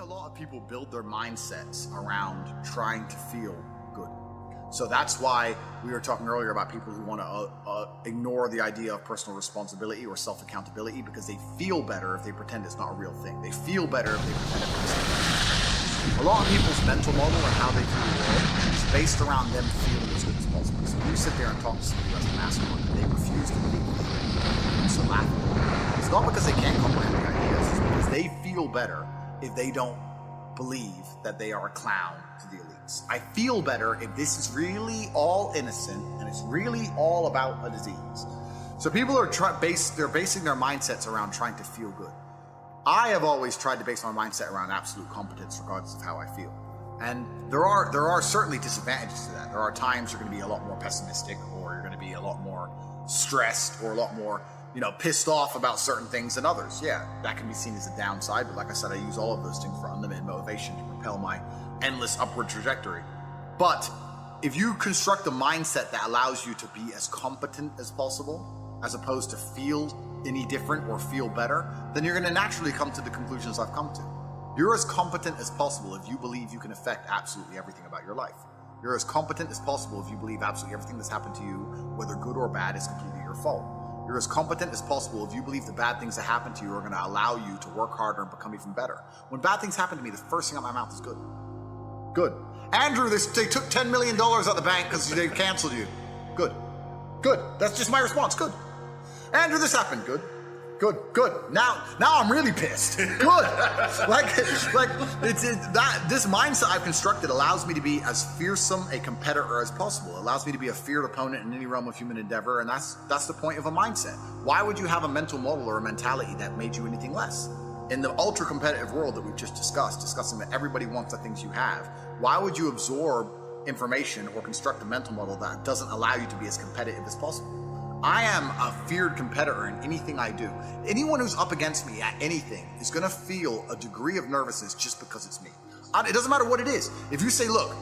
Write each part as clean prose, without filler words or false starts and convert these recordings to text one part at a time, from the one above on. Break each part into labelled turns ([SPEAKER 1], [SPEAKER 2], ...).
[SPEAKER 1] lot of people build their mindsets around trying to feel good. So that's why we were talking earlier about people who want to ignore the idea of personal responsibility or self-accountability because they feel better if they pretend it's not a real thing. They feel better if they pretend it's a lot of people's mental model and how they view the world is based around them feeling as good as possible. So when you sit there and talk to somebody who has a mastermind and they refuse to believe it, it's a laugh. It's not because they can't comprehend the ideas, it's because they feel better if they don't believe that they are a clown to the elites. I feel better if this is really all innocent and it's really all about a disease. So people are they're basing their mindsets around trying to feel good. I have always tried to base my mindset around absolute competence regardless of how I feel. And there are certainly disadvantages to that. There are times you're going to be a lot more pessimistic, or you're going to be a lot more stressed, or a lot more pissed off about certain things than others. Yeah, that can be seen as a downside, but like I said, I use all of those things for unlimited motivation to propel my endless upward trajectory. But if you construct a mindset that allows you to be as competent as possible, as opposed to feel any different or feel better, then you're going to naturally come to the conclusions I've come to. You're as competent as possible if you believe you can affect absolutely everything about your life. You're as competent as possible if you believe absolutely everything that's happened to you, whether good or bad, is completely your fault. You're as competent as possible if you believe the bad things that happen to you are going to allow you to work harder and become even better. When bad things happen to me, the first thing out of my mouth is good. Good. Andrew, they took $10 million out of the bank because they canceled you. Good. Good. That's just my response. Good. Andrew, this happened. Good. Good. Good. Now I'm really pissed. Good. This mindset I've constructed allows me to be as fearsome a competitor as possible. It allows me to be a feared opponent in any realm of human endeavor, and that's the point of a mindset. Why would you have a mental model or a mentality that made you anything less? In the ultra-competitive world that we've just discussing that everybody wants the things you have, why would you absorb information or construct a mental model that doesn't allow you to be as competitive as possible? I am a feared competitor in anything I do. Anyone who's up against me at anything is going to feel a degree of nervousness just because it's me. It doesn't matter what it is. If you say, look,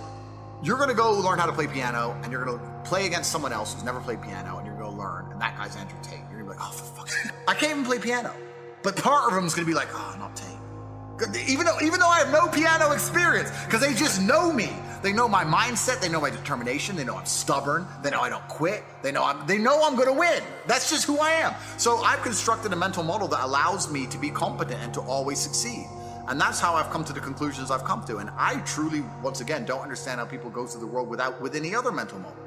[SPEAKER 1] you're going to go learn how to play piano and you're going to play against someone else who's never played piano and you're going to learn, and that guy's Andrew Tate, you're going to be like, oh, for fuck's sake. I can't even play piano. But part of them is going to be like, oh, not Tate. Even though I have no piano experience, because they just know me. They know my mindset, they know my determination, they know I'm stubborn, they know I don't quit, they know I'm going to win. That's just who I am. So I've constructed a mental model that allows me to be competent and to always succeed. And that's how I've come to the conclusions I've come to. And I truly, once again, don't understand how people go through the world with any other mental model.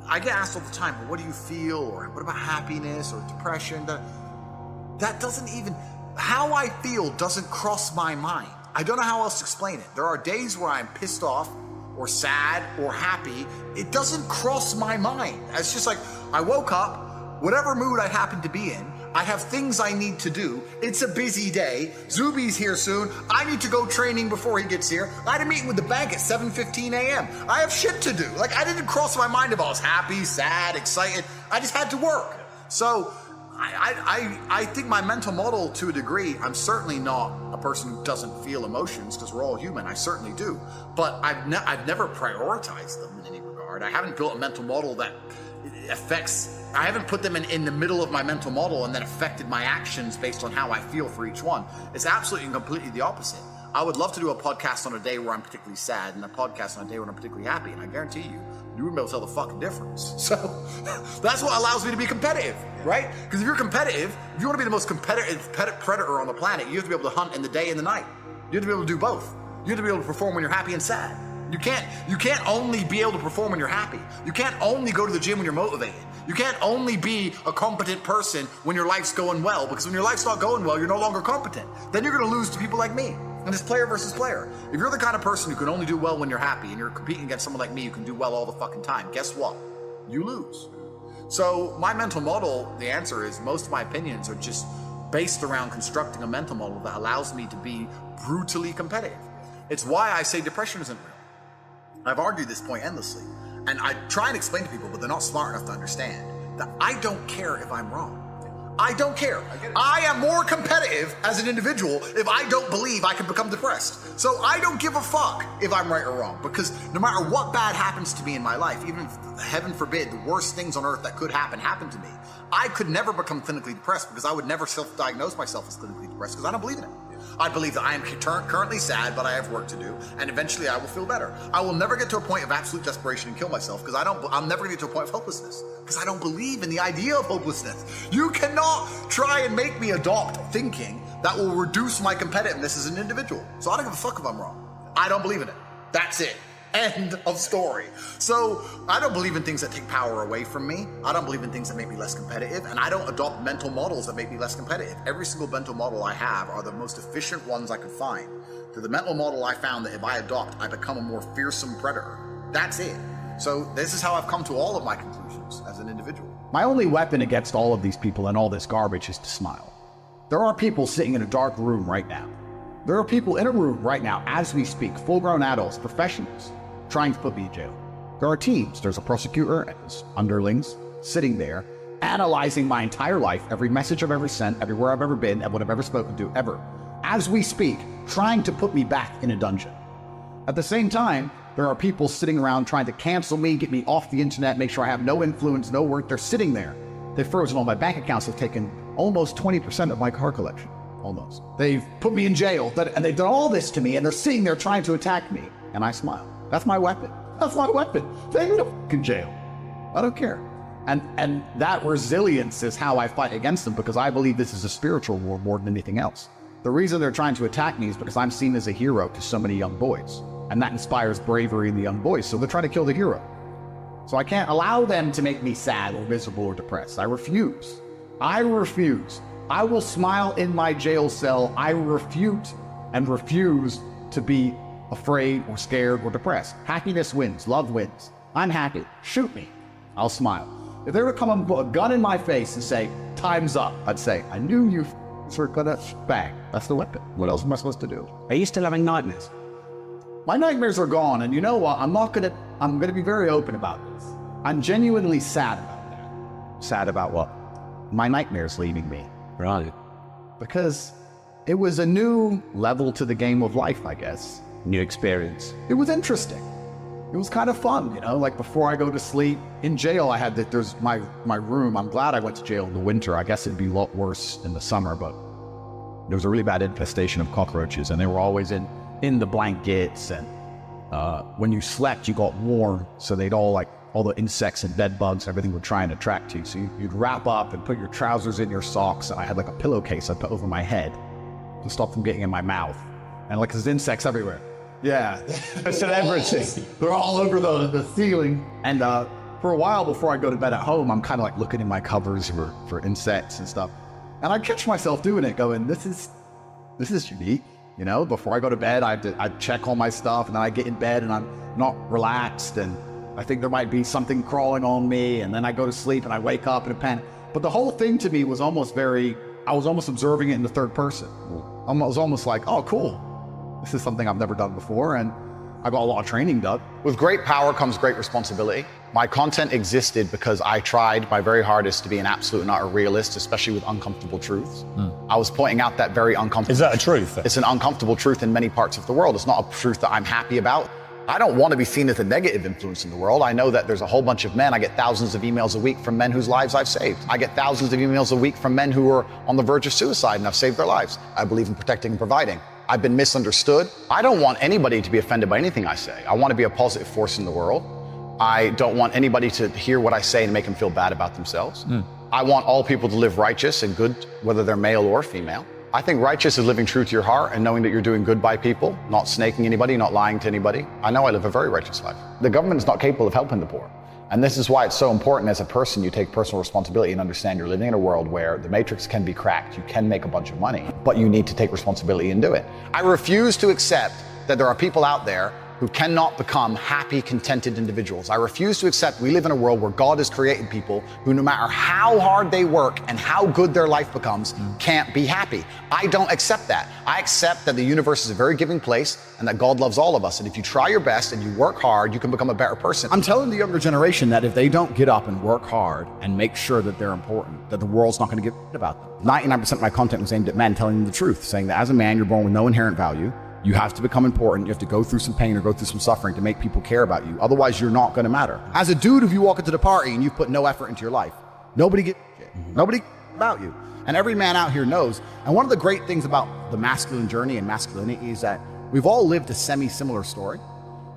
[SPEAKER 1] I get asked all the time, well, what do you feel? Or what about happiness or depression? That doesn't even... How I feel doesn't cross my mind. I don't know how else to explain it. There are days where I'm pissed off or sad or happy. It doesn't cross my mind. It's just like I woke up, whatever mood I happen to be in, I have things I need to do. It's a busy day. Zuby's here soon. I need to go training before he gets here. I had a meeting with the bank at 7:15 a.m. I have shit to do. I didn't cross my mind if I was happy, sad, excited. I just had to work. So I think my mental model, to a degree, I'm certainly not a person who doesn't feel emotions, because we're all human. I certainly do. But I've never prioritized them in any regard. I haven't built a mental model that I haven't put them in the middle of my mental model and then affected my actions based on how I feel for each one. It's absolutely and completely the opposite. I would love to do a podcast on a day where I'm particularly sad and a podcast on a day when I'm particularly happy, and I guarantee you wouldn't be able to tell the fucking difference. So that's what allows me to be competitive, right? Because if you're competitive, if you want to be the most competitive predator on the planet, you have to be able to hunt in the day and the night. You have to be able to do both. You have to be able to perform when you're happy and sad. You can't only be able to perform when you're happy. You can't only go to the gym when you're motivated. You can't only be a competent person when your life's going well, because when your life's not going well, you're no longer competent. Then you're going to lose to people like me. And it's player versus player. If you're the kind of person who can only do well when you're happy and you're competing against someone like me who can do well all the fucking time, guess what? You lose. So my mental model, the answer is most of my opinions are just based around constructing a mental model that allows me to be brutally competitive. It's why I say depression isn't real. I've argued this point endlessly. And I try and explain to people, but they're not smart enough to understand that I don't care if I'm wrong. I don't care. I am more competitive as an individual if I don't believe I can become depressed. So I don't give a fuck if I'm right or wrong, because no matter what bad happens to me in my life, even if, heaven forbid, the worst things on earth that could happen to me, I could never become clinically depressed, because I would never self-diagnose myself as clinically depressed, because I don't believe in it. I believe that I am currently sad, but I have work to do, and eventually I will feel better. I will never get to a point of absolute desperation and kill myself, because I'm never gonna get to a point of hopelessness, because I don't believe in the idea of hopelessness. You cannot try and make me adopt thinking that will reduce my competitiveness as an individual. So I don't give a fuck if I'm wrong. I don't believe in it. That's it. End of story. So I don't believe in things that take power away from me. I don't believe in things that make me less competitive, and I don't adopt mental models that make me less competitive. Every single mental model I have are the most efficient ones I could find. To the mental model I found that if I adopt, I become a more fearsome predator. That's it. So this is how I've come to all of my conclusions as an individual.
[SPEAKER 2] My only weapon against all of these people and all this garbage is to smile. There are people sitting in a dark room right now. There are people in a room right now as we speak, full-grown adults, professionals, trying to put me in jail. There are teams, there's a prosecutor and his underlings sitting there, analyzing my entire life, every message I've ever sent, everywhere I've ever been, and what I've ever spoken to, ever. As we speak, trying to put me back in a dungeon. At the same time, there are people sitting around trying to cancel me, get me off the internet, make sure I have no influence, no work. They're sitting there. They've frozen all my bank accounts, have taken almost 20% of my car collection. Almost. They've put me in jail, and they've done all this to me, and they're sitting there trying to attack me. And I smile. That's my weapon. That's my weapon. Take me to fucking jail. I don't care. And that resilience is how I fight against them, because I believe this is a spiritual war more than anything else. The reason they're trying to attack me is because I'm seen as a hero to so many young boys. And that inspires bravery in the young boys, so they're trying to kill the hero. So I can't allow them to make me sad or miserable or depressed. I refuse. I refuse. I will smile in my jail cell. I refute and refuse to be afraid or scared or depressed. Happiness wins. Love wins. I'm happy. Shoot me. I'll smile. If they were to come and put a gun in my face and say, time's up, I'd say, I knew you were gonna bang. That's the weapon. What else am I supposed to do?
[SPEAKER 3] Are you still having nightmares?
[SPEAKER 2] My nightmares are gone, and you know what? I'm gonna be very open about this. I'm genuinely sad about that.
[SPEAKER 3] Sad about what?
[SPEAKER 2] My nightmares leaving me.
[SPEAKER 3] Right.
[SPEAKER 2] Because it was a new level to the game of life, I guess.
[SPEAKER 3] New experience.
[SPEAKER 2] It was interesting. It was kind of fun, you know, like before I go to sleep. In jail, I had that, there's my room. I'm glad I went to jail in the winter. I guess it'd be a lot worse in the summer, but there was a really bad infestation of cockroaches, and they were always in the blankets, and when you slept, you got warm, so they'd all the insects and bed bugs, everything would try and attract you. So you'd wrap up and put your trousers in your socks, and I had like a pillowcase I put over my head to stop them getting in my mouth. And like, there's insects everywhere. Yeah, it's everything. They're all over the ceiling. And for a while before I go to bed at home, I'm kind of like looking in my covers for insects and stuff. And I catch myself doing it, going, this is unique. You know, before I go to bed, I'd check all my stuff, and then I get in bed and I'm not relaxed, and I think there might be something crawling on me, and then I go to sleep and I wake up in a panic. But the whole thing to me was almost I was almost observing it in the third person. I was almost like, oh, cool. This is something I've never done before, and I got a lot of training done.
[SPEAKER 1] With great power comes great responsibility. My content existed because I tried my very hardest to be an absolute and utter realist, especially with uncomfortable truths. I was pointing out that very uncomfortable.
[SPEAKER 3] Is that a truth?
[SPEAKER 1] It's an uncomfortable truth in many parts of the world. It's not a truth that I'm happy about. I don't want to be seen as a negative influence in the world. I know that there's a whole bunch of men. I get thousands of emails a week from men whose lives I've saved. I get thousands of emails a week from men who are on the verge of suicide and I've saved their lives. I believe in protecting and providing. I've been misunderstood. I don't want anybody to be offended by anything I say. I want to be a positive force in the world. I don't want anybody to hear what I say and make them feel bad about themselves. I want all people to live righteous and good, whether they're male or female. I think righteous is living true to your heart and knowing that you're doing good by people, not snaking anybody, not lying to anybody. I know I live a very righteous life. The government is not capable of helping the poor. And this is why it's so important as a person you take personal responsibility and understand you're living in a world where the matrix can be cracked. You can make a bunch of money, but you need to take responsibility and do it. I refuse to accept that there are people out there who cannot become happy, contented individuals. I refuse to accept we live in a world where God has created people who, no matter how hard they work and how good their life becomes, can't be happy. I don't accept that. I accept that the universe is a very giving place and that God loves all of us. And if you try your best and you work hard, you can become a better person.
[SPEAKER 2] I'm telling the younger generation that if they don't get up and work hard and make sure that they're important, that the world's not going to give a about them. 99% of my content was aimed at men telling them the truth, saying that as a man, you're born with no inherent value. You have to become important. You have to go through some pain or go through some suffering to make people care about you. Otherwise, you're not going to matter. As a dude, if you walk into the party and you've put no effort into your life, nobody gives a shit. Nobody about you. And every man out here knows. And one of the great things about the masculine journey and masculinity is that we've all lived a semi-similar story.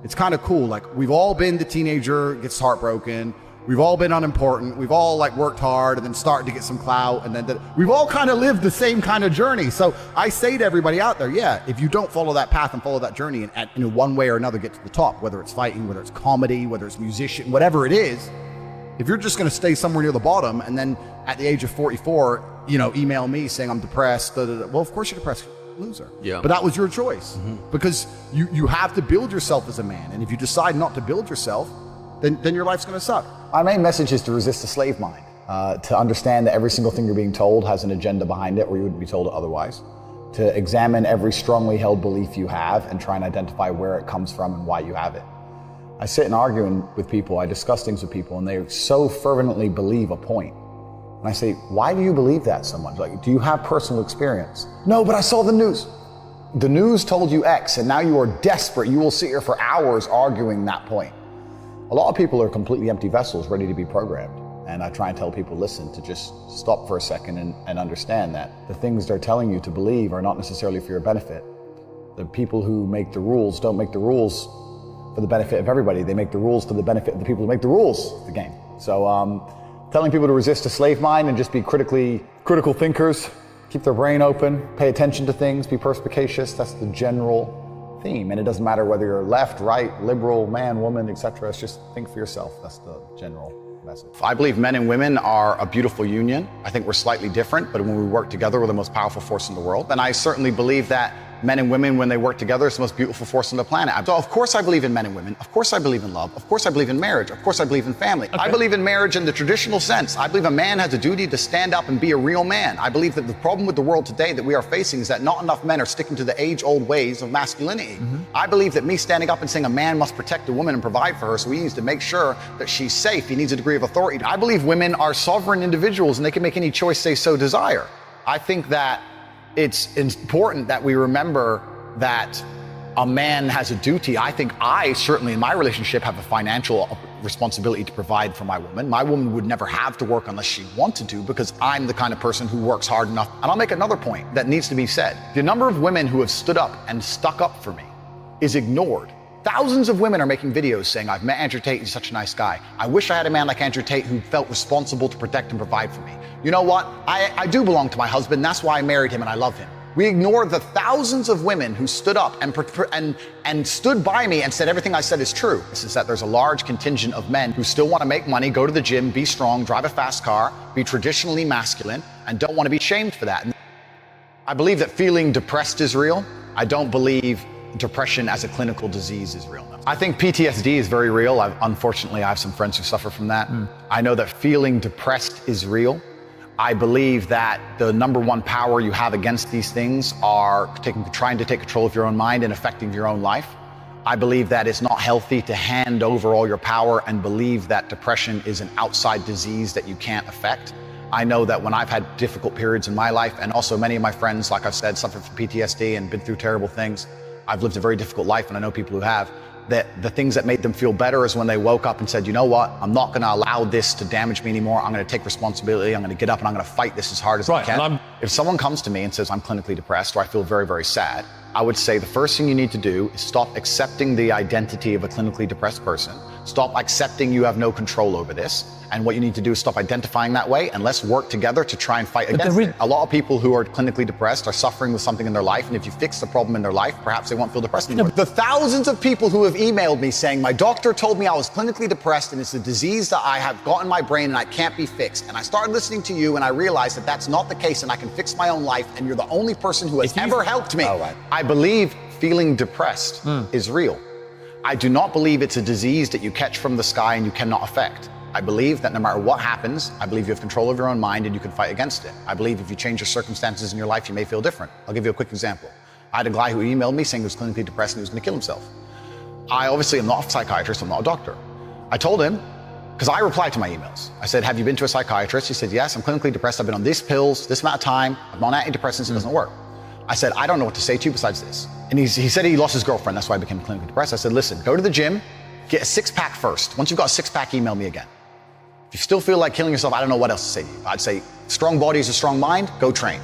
[SPEAKER 2] It's kind of cool. Like, we've all been the teenager, gets heartbroken. We've all been unimportant. We've all like worked hard and then started to get some clout. And then we've all kind of lived the same kind of journey. So I say to everybody out there, yeah, if you don't follow that path and follow that journey and in one way or another get to the top, whether it's fighting, whether it's comedy, whether it's musician, whatever it is, if you're just going to stay somewhere near the bottom and then at the age of 44, email me saying I'm depressed, well, of course you're depressed. Loser.
[SPEAKER 3] Yeah.
[SPEAKER 2] But that was your choice because you have to build yourself as a man. And if you decide not to build yourself, then your life's going to suck.
[SPEAKER 4] My main message is to resist the slave mind, to understand that every single thing you're being told has an agenda behind it or you wouldn't be told otherwise, to examine every strongly held belief you have and try and identify where it comes from and why you have it. I sit and argue with people, I discuss things with people, and they so fervently believe a point. And I say, why do you believe that so much? Like, do you have personal experience? No, but I saw the news. The news told you X, and now you are desperate. You will sit here for hours arguing that point. A lot of people are completely empty vessels ready to be programmed. And I try and tell people, listen, to just stop for a second and understand that the things they're telling you to believe are not necessarily for your benefit. The people who make the rules don't make the rules for the benefit of everybody. They make the rules for the benefit of the people who make the rules of the game. So telling people to resist a slave mind and just be critical thinkers, keep their brain open, pay attention to things, be perspicacious, that's the general theme. And it doesn't matter whether you're left, right, liberal, man, woman, etc. It's just think for yourself. That's the general message.
[SPEAKER 2] I believe men and women are a beautiful union. I think we're slightly different, but when we work together, we're the most powerful force in the world. And I certainly believe that men and women, when they work together, it's the most beautiful force on the planet. So of course I believe in men and women. Of course I believe in love. Of course I believe in marriage. Of course I believe in family. Okay. I believe in marriage in the traditional sense. I believe a man has a duty to stand up and be a real man. I believe that the problem with the world today that we are facing is that not enough men are sticking to the age-old ways of masculinity. I believe that me standing up and saying a man must protect a woman and provide for her, so he needs to make sure that she's safe. He needs a degree of authority. I believe women are sovereign individuals and they can make any choice they so desire. I think that it's important that we remember that a man has a duty. I think I certainly in my relationship have a financial responsibility to provide for my woman. My woman would never have to work unless she wanted to because I'm the kind of person who works hard enough. And I'll make another point that needs to be said. The number of women who have stood up and stuck up for me is ignored. Thousands of women are making videos saying, I've met Andrew Tate, he's such a nice guy. I wish I had a man like Andrew Tate who felt responsible to protect and provide for me. You know what? I do belong to my husband. That's why I married him and I love him. We ignore the thousands of women who stood up and stood by me and said everything I said is true. This is that there's a large contingent of men who still want to make money, go to the gym, be strong, drive a fast car, be traditionally masculine, and don't want to be shamed for that. I believe that feeling depressed is real. I don't believe depression as a clinical disease is real. I think PTSD is very real. Unfortunately, I have some friends who suffer from that. I know that feeling depressed is real. I believe that the number one power you have against these things are trying to take control of your own mind and affecting your own life. I believe that it's not healthy to hand over all your power and believe that depression is an outside disease that you can't affect. I know that when I've had difficult periods in my life, and also many of my friends, like I've said, suffer from PTSD and been through terrible things. I've lived a very difficult life, and I know people who have. That the things that made them feel better is when they woke up and said, you know what, I'm not going to allow this to damage me anymore. I'm going to take responsibility. I'm going to get up and I'm going to fight this as hard as I can. If someone comes to me and says, I'm clinically depressed or I feel very, very sad, I would say the first thing you need to do is stop accepting the identity of a clinically depressed person. Stop accepting you have no control over this. And what you need to do is stop identifying that way, and let's work together to try and fight against it. A lot of people who are clinically depressed are suffering with something in their life, and if you fix the problem in their life, perhaps they won't feel depressed anymore. The thousands of people who have emailed me saying, my doctor told me I was clinically depressed and it's a disease that I have got in my brain and I can't be fixed. And I started listening to you and I realized that that's not the case and I can fix my own life, and you're the only person who has ever helped me. I believe feeling depressed is real. I do not believe it's a disease that you catch from the sky and you cannot affect. I believe that no matter what happens, I believe you have control of your own mind and you can fight against it. I believe if you change your circumstances in your life, you may feel different. I'll give you a quick example. I had a guy who emailed me saying he was clinically depressed and he was going to kill himself. I obviously am not a psychiatrist, I'm not a doctor. I told him, because I replied to my emails. I said, have you been to a psychiatrist? He said, yes, I'm clinically depressed. I've been on these pills, this amount of time. I'm on antidepressants, it doesn't work. I said, I don't know what to say to you besides this. And he said he lost his girlfriend, that's why I became clinically depressed. I said, listen, go to the gym, get a six-pack first. Once you've got a six-pack, email me again. If you still feel like killing yourself, I don't know what else to say to you. I'd say
[SPEAKER 4] Strong body is a strong mind, go train.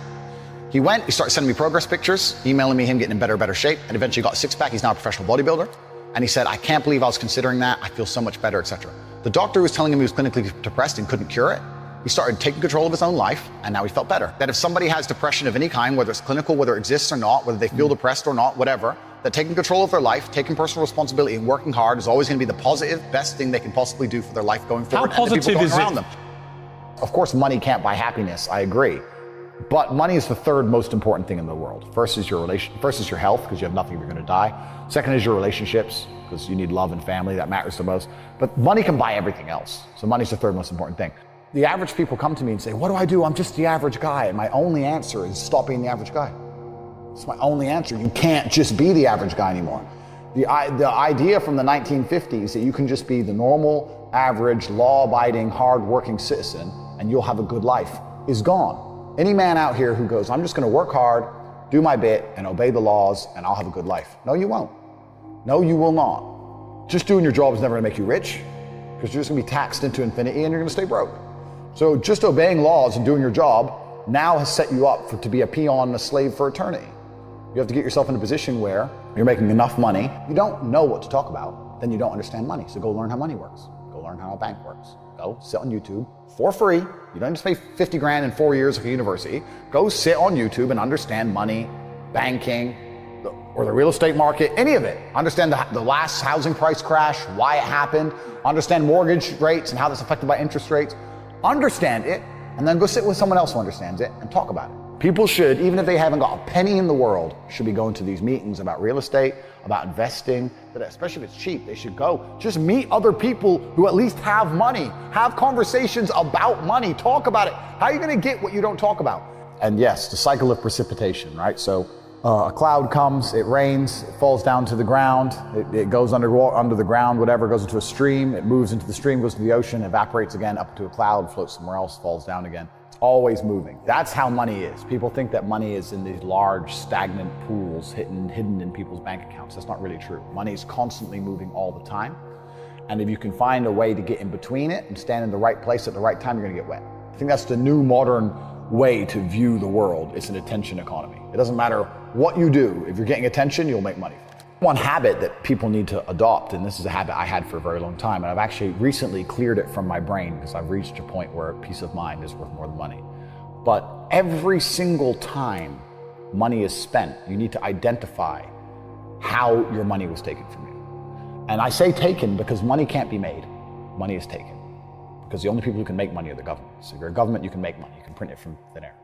[SPEAKER 4] He went, he started sending me progress pictures, emailing me him getting in better shape, and eventually got a six-pack. He's now a professional bodybuilder. And he said, I can't believe I was considering that. I feel so much better, etc. The doctor was telling him he was clinically depressed and couldn't cure it. He started taking control of his own life, and now he felt better. That if somebody has depression of any kind, whether it's clinical, whether it exists or not, whether they feel depressed or not, whatever, that taking control of their life, taking personal responsibility and working hard is always going to be the positive, best thing they can possibly do for their life going forward.
[SPEAKER 3] How positive is it?
[SPEAKER 4] Them. Of course, money can't buy happiness, I agree. But money is the third most important thing in the world. First is your health, because you have nothing if you're going to die. Second is your relationships, because you need love and family, that matters the most. But money can buy everything else. So money's the third most important thing. The average people come to me and say, what do I do? I'm just the average guy. And my only answer is stop being the average guy. It's my only answer. You can't just be the average guy anymore. The idea from the 1950s that you can just be the normal, average, law-abiding, hard-working citizen and you'll have a good life is gone. Any man out here who goes, I'm just going to work hard, do my bit, and obey the laws, and I'll have a good life. No, you won't. No, you will not. Just doing your job is never going to make you rich, because you're just going to be taxed into infinity and you're going to stay broke. So just obeying laws and doing your job now has set you up to be a peon and a slave for eternity. You have to get yourself in a position where you're making enough money. You don't know what to talk about, then you don't understand money. So go learn how money works. Go learn how a bank works. Go sit on YouTube for free. You don't have to pay 50 grand in 4 years of university. Go sit on YouTube and understand money, banking, or the real estate market, any of it. Understand the last housing price crash, why it happened. Understand mortgage rates and how that's affected by interest rates. Understand it, and then go sit with someone else who understands it and talk about it. People should, even if they haven't got a penny in the world, should be going to these meetings about real estate, about investing, especially if it's cheap, they should go. Just meet other people who at least have money. Have conversations about money. Talk about it. How are you going to get what you don't talk about? And yes, the cycle of precipitation, right? So a cloud comes, it rains, it falls down to the ground, it goes under the ground, whatever, goes into a stream, it moves into the stream, goes to the ocean, evaporates again, up to a cloud, floats somewhere else, falls down again. Always moving. That's how money is. People think that money is in these large stagnant pools hidden in people's bank accounts. That's not really true. Money is constantly moving all the time. And if you can find a way to get in between it and stand in the right place at the right time, you're going to get wet. I think that's the new modern way to view the world. It's an attention economy. It doesn't matter what you do. If you're getting attention, you'll make money. One habit that people need to adopt, and this is a habit I had for a very long time, and I've actually recently cleared it from my brain because I've reached a point where peace of mind is worth more than money. But every single time money is spent, you need to identify how your money was taken from you. And I say taken because money can't be made. Money is taken. Because the only people who can make money are the government. So if you're a government, you can make money. You can print it from thin air,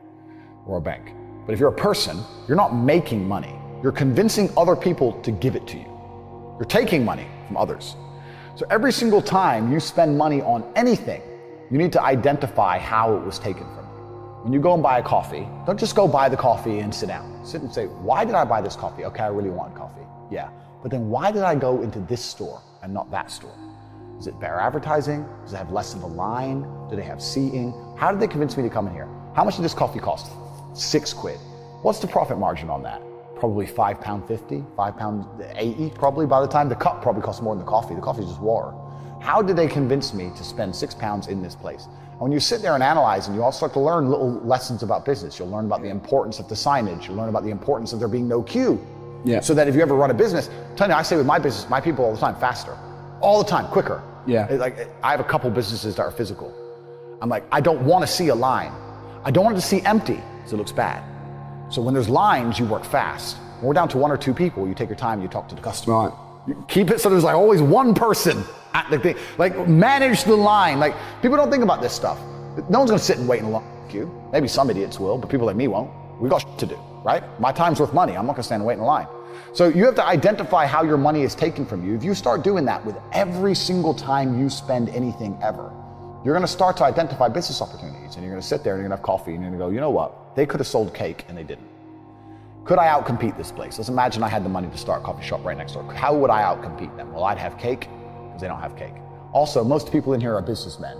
[SPEAKER 4] or a bank. But if you're a person, you're not making money. You're convincing other people to give it to you. You're taking money from others. So every single time you spend money on anything, you need to identify how it was taken from you. When you go and buy a coffee, don't just go buy the coffee and sit down. Sit and say, why did I buy this coffee? Okay, I really want coffee. Yeah. But then why did I go into this store and not that store? Is it better advertising? Does it have less of a line? Do they have seating? How did they convince me to come in here? How much did this coffee cost? £6. What's the profit margin on that? Probably £5.50, £5.80 probably. By the time the cup probably costs more than the coffee. The coffee is just water. How did they convince me to spend £6 in this place? And when you sit there and analyze, and you all start to learn little lessons about business, you'll learn about the importance of the signage. You'll learn about the importance of there being no queue.
[SPEAKER 2] Yeah.
[SPEAKER 4] So that if you ever run a business, I'm telling you, I say with my business, my people all the time, faster. All the time, quicker.
[SPEAKER 2] Yeah.
[SPEAKER 4] Like I have a couple businesses that are physical. I'm like, I don't want to see a line. I don't want it to see empty, because it looks bad. So when there's lines, you work fast. When we're down to 1 or 2 people, you take your time, you talk to the customer.
[SPEAKER 2] Right.
[SPEAKER 4] You keep it so there's like always one person at the thing. Like manage the line. Like people don't think about this stuff. No one's gonna sit and wait in a long queue. Maybe some idiots will, but people like me won't. We got shit to do, right? My time's worth money. I'm not gonna stand and wait in a line. So you have to identify how your money is taken from you. If you start doing that with every single time you spend anything ever, you're gonna start to identify business opportunities, and you're gonna sit there and you're gonna have coffee and you're gonna go, you know what? They could have sold cake and they didn't. Could I outcompete this place? Let's imagine I had the money to start a coffee shop right next door. How would I outcompete them? Well, I'd have cake, because they don't have cake. Also, most people in here are businessmen.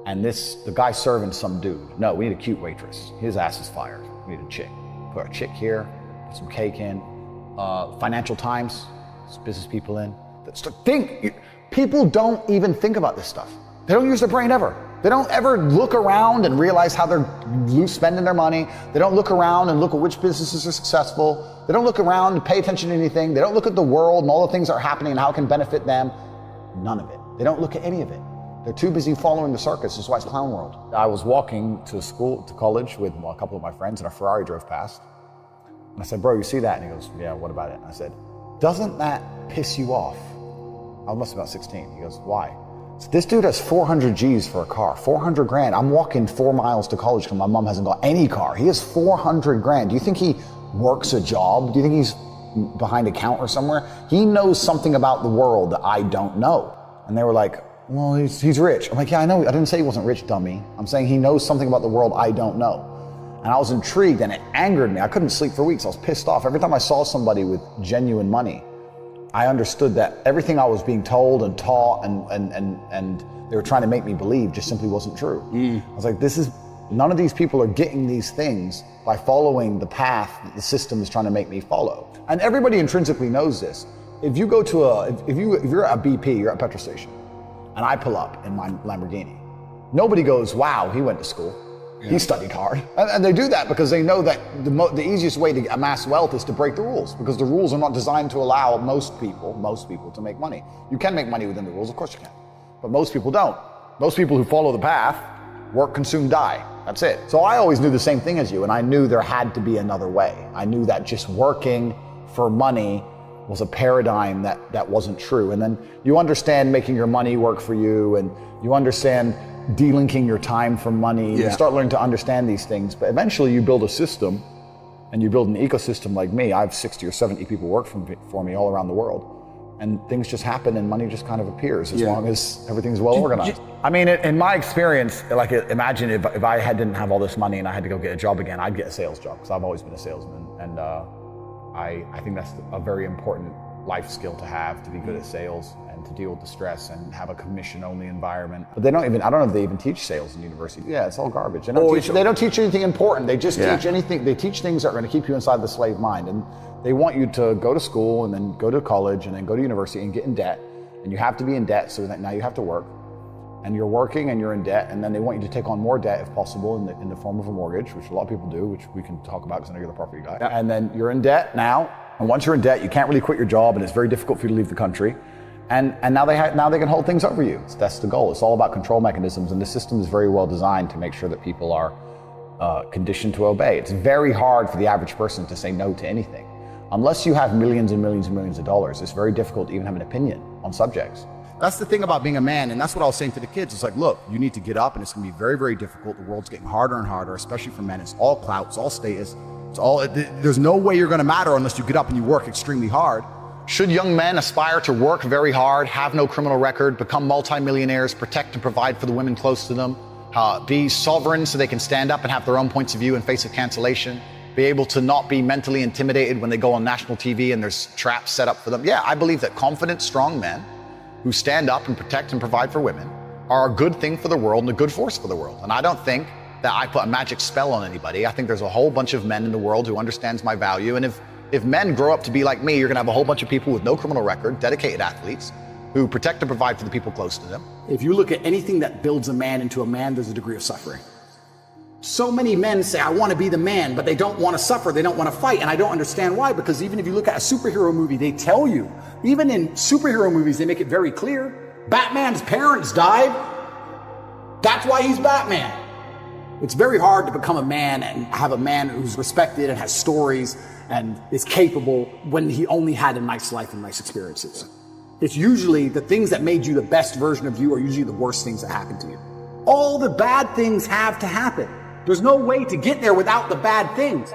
[SPEAKER 4] And the guy serving some dude. No, we need a cute waitress. His ass is fired. We need a chick. Put a chick here, put some cake in. Financial Times, there's business people in. People don't even think about this stuff. They don't use their brain ever. They don't ever look around and realize how they're spending their money. They don't look around and look at which businesses are successful. They don't look around and pay attention to anything. They don't look at the world and all the things that are happening and how it can benefit them. None of it. They don't look at any of it. They're too busy following the circus. That's why it's clown world. I was walking to college with a couple of my friends, and a Ferrari drove past. And I said, bro, you see that? And he goes, yeah, what about it? And I said, doesn't that piss you off? I must be about 16. He goes, why? So this dude has 400 G's for a car, 400 grand. I'm walking 4 miles to college because my mom hasn't got any car. He has 400 grand. Do you think he works a job? Do you think he's behind a counter somewhere? He knows something about the world that I don't know. And they were like, well, he's rich. I'm like, yeah, I know. I didn't say he wasn't rich, dummy. I'm saying he knows something about the world I don't know. And I was intrigued and it angered me. I couldn't sleep for weeks. I was pissed off. Every time I saw somebody with genuine money, I understood that everything I was being told and taught and they were trying to make me believe just simply wasn't true. I was like, none of these people are getting these things by following the path that the system is trying to make me follow. And everybody intrinsically knows this. If you go to if you're at a BP, you're at a petrol station, and I pull up in my Lamborghini, nobody goes, wow, he went to school. Yeah. He studied hard. And they do that because they know that the easiest way to amass wealth is to break the rules, because the rules are not designed to allow most people to make money. You can make money within the rules, of course you can. But most people don't. Most people who follow the path work, consume, die. That's it. So I always knew the same thing as you, and I knew there had to be another way. I knew that just working for money was a paradigm that wasn't true. And then you understand making your money work for you, and you understand delinking your time from money. You start learning to understand these things, but eventually you build a system and you build an ecosystem like me. I have 60 or 70 people work for me all around the world, and things just happen and money just kind of appears as long as everything's well organized. I mean, in my experience, like, imagine if I didn't have all this money and I had to go get a job again, I'd get a sales job, because I've always been a salesman, and I think that's a very important life skill to have, to be good at sales and to deal with the stress and have a commission-only environment. But I don't know if they even teach sales in university. Yeah, it's all garbage. They don't teach anything important. They just teach anything. They teach things that are going to keep you inside the slave mind. And they want you to go to school and then go to college and then go to university and get in debt. And you have to be in debt, so that now you have to work. And you're working and you're in debt, and then they want you to take on more debt if possible in the form of a mortgage, which a lot of people do, which we can talk about because I know you're the property guy. Yeah. And then you're in debt now. And once you're in debt, you can't really quit your job, and it's very difficult for you to leave the country. And now they can hold things over you. So that's the goal. It's all about control mechanisms, and the system is very well designed to make sure that people are conditioned to obey. It's very hard for the average person to say no to anything. Unless you have millions and millions and millions of dollars, it's very difficult to even have an opinion on subjects.
[SPEAKER 2] That's the thing about being a man, and that's what I was saying to the kids. It's like, look, you need to get up, and it's going to be very, very difficult. The world's getting harder and harder, especially for men. It's all clout, it's all status. There's no way you're going to matter unless you get up and you work extremely hard.
[SPEAKER 4] Should young men aspire to work very hard, have no criminal record, become multimillionaires, protect and provide for the women close to them, be sovereign so they can stand up and have their own points of view in face of cancellation, be able to not be mentally intimidated when they go on national TV and there's traps set up for them? Yeah, I believe that confident, strong men who stand up and protect and provide for women are a good thing for the world and a good force for the world. And I don't think that I put a magic spell on anybody. I think there's a whole bunch of men in the world who understands my value. And if men grow up to be like me, you're gonna have a whole bunch of people with no criminal record, dedicated athletes, who protect and provide for the people close to them.
[SPEAKER 2] If you look at anything that builds a man into a man, there's a degree of suffering. So many men say, I want to be the man, but they don't want to suffer, they don't want to fight. And I don't understand why, because even if you look at a superhero movie, they tell you, even in superhero movies, they make it very clear, Batman's parents died. That's why he's Batman. It's very hard to become a man and have a man who's respected and has stories and is capable when he only had a nice life and nice experiences. It's usually the things that made you the best version of you are usually the worst things that happen to you. All the bad things have to happen. There's no way to get there without the bad things.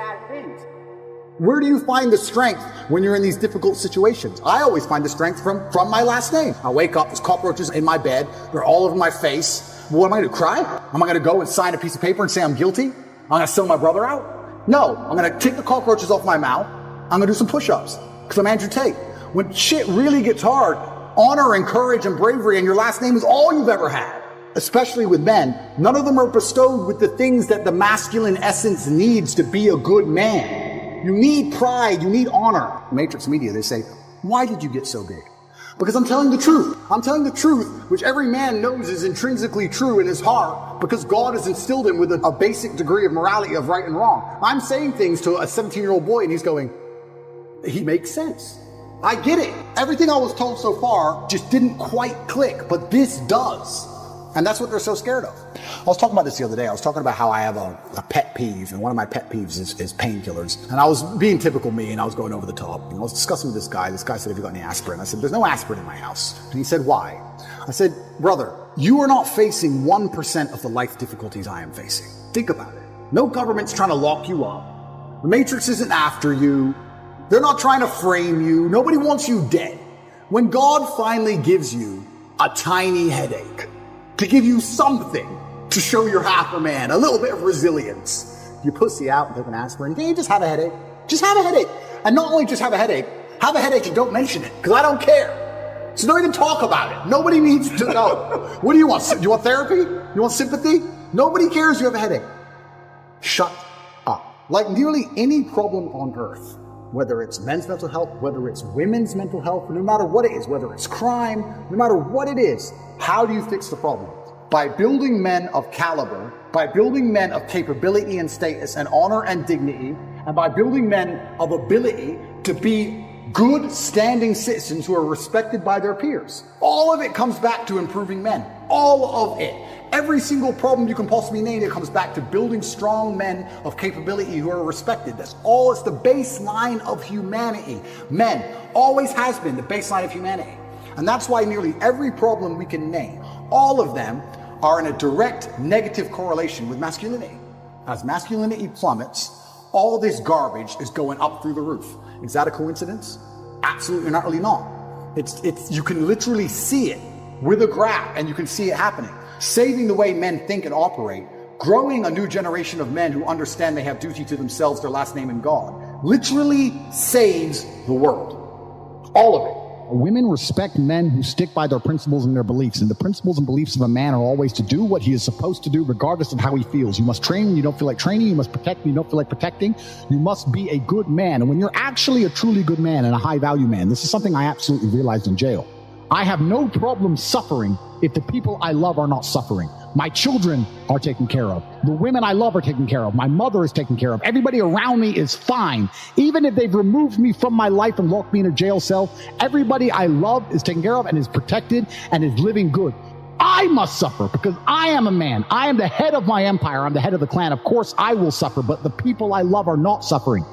[SPEAKER 2] Where do you find the strength when you're in these difficult situations? I always find the strength from my last name. I wake up, there's cockroaches in my bed, they're all over my face. What am I going to cry? Am I going to go and sign a piece of paper and say I'm guilty? I'm going to sell my brother out? No, I'm going to take the cockroaches off my mouth. I'm going to do some push-ups because I'm Andrew Tate. When shit really gets hard, honor and courage and bravery and your last name is all you've ever had. Especially with men, none of them are bestowed with the things that the masculine essence needs to be a good man. You need pride, you need honor. Matrix Media, they say, why did you get so big? Because I'm telling the truth. I'm telling the truth, which every man knows is intrinsically true in his heart, because God has instilled him with a basic degree of morality of right and wrong. I'm saying things to a 17-year-old boy and he's going, he makes sense. I get it. Everything I was told so far just didn't quite click, but this does. And that's what they're so scared of. I was talking about this the other day. I was talking about how I have a pet peeve, and one of my pet peeves is painkillers. And I was being typical me, and I was going over the top. And I was discussing with this guy. This guy said, have you got any aspirin? I said, there's no aspirin in my house. And he said, why? I said, brother, you are not facing 1% of the life difficulties I am facing. Think about it. No government's trying to lock you up. The Matrix isn't after you. They're not trying to frame you. Nobody wants you dead. When God finally gives you a tiny headache, to give you something to show you're half a man, a little bit of resilience, you pussy out and take an aspirin. Can you just have a headache? Just have a headache. And not only just have a headache and don't mention it, because I don't care. So don't even talk about it. Nobody needs to know. What do you want? Do you want therapy? You want sympathy? Nobody cares you have a headache. Shut up. Like nearly any problem on earth, whether it's men's mental health, whether it's women's mental health, no matter what it is, whether it's crime, no matter what it is, how do you fix the problem? By building men of caliber, by building men of capability and status and honor and dignity, and by building men of ability to be good standing citizens who are respected by their peers. All of it comes back to improving men. All of it. Every single problem you can possibly name, it comes back to building strong men of capability who are respected. That's all. It's the baseline of humanity. Men always has been the baseline of humanity. And that's why nearly every problem we can name, all of them are in a direct negative correlation with masculinity. As masculinity plummets, all this garbage is going up through the roof. Is that a coincidence? Absolutely not, really not. It's you can literally see it with a graph, and you can see it happening. Saving the way men think and operate, growing a new generation of men who understand they have duty to themselves, their last name, and God, literally saves the world. All of it.
[SPEAKER 5] Women respect men who stick by their principles and their beliefs. And the principles and beliefs of a man are always to do what he is supposed to do, regardless of how he feels. You must train when you don't feel like training. You must protect when you don't feel like protecting. You must be a good man. And when you're actually a truly good man and a high value man, this is something I absolutely realized in jail. I have no problem suffering if the people I love are not suffering. My children are taken care of. The women I love are taken care of. My mother is taken care of. Everybody around me is fine. Even if they've removed me from my life and locked me in a jail cell, everybody I love is taken care of and is protected and is living good. I must suffer because I am a man. I am the head of my empire. I'm the head of the clan. Of course I will suffer, but the people I love are not suffering.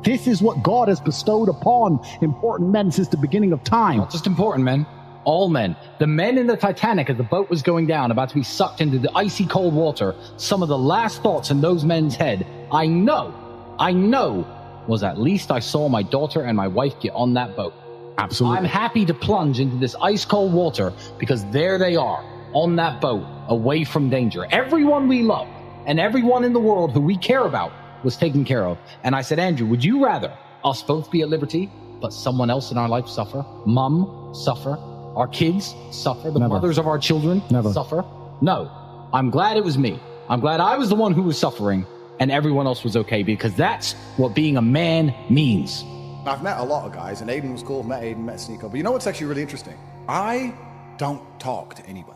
[SPEAKER 5] This is what God has bestowed upon important men since the beginning of time.
[SPEAKER 6] Not just important men, all men. The men in the Titanic as the boat was going down, about to be sucked into the icy cold water, some of the last thoughts in those men's head, I know, was at least I saw my daughter and my wife get on that boat.
[SPEAKER 5] Absolutely.
[SPEAKER 6] I'm happy to plunge into this ice cold water because there they are on that boat, away from danger. Everyone we love and everyone in the world who we care about was taken care of. And I said, Andrew, would you rather us both be at liberty, but someone else in our life suffer? Mom suffer? Our kids suffer? The mothers of our children suffer? No. I'm glad it was me. I'm glad I was the one who was suffering and everyone else was okay, because that's what being a man means.
[SPEAKER 2] I've met a lot of guys, and Aiden was cool. Met Aiden, met Sneeko. But you know what's actually really interesting? I don't talk to anybody.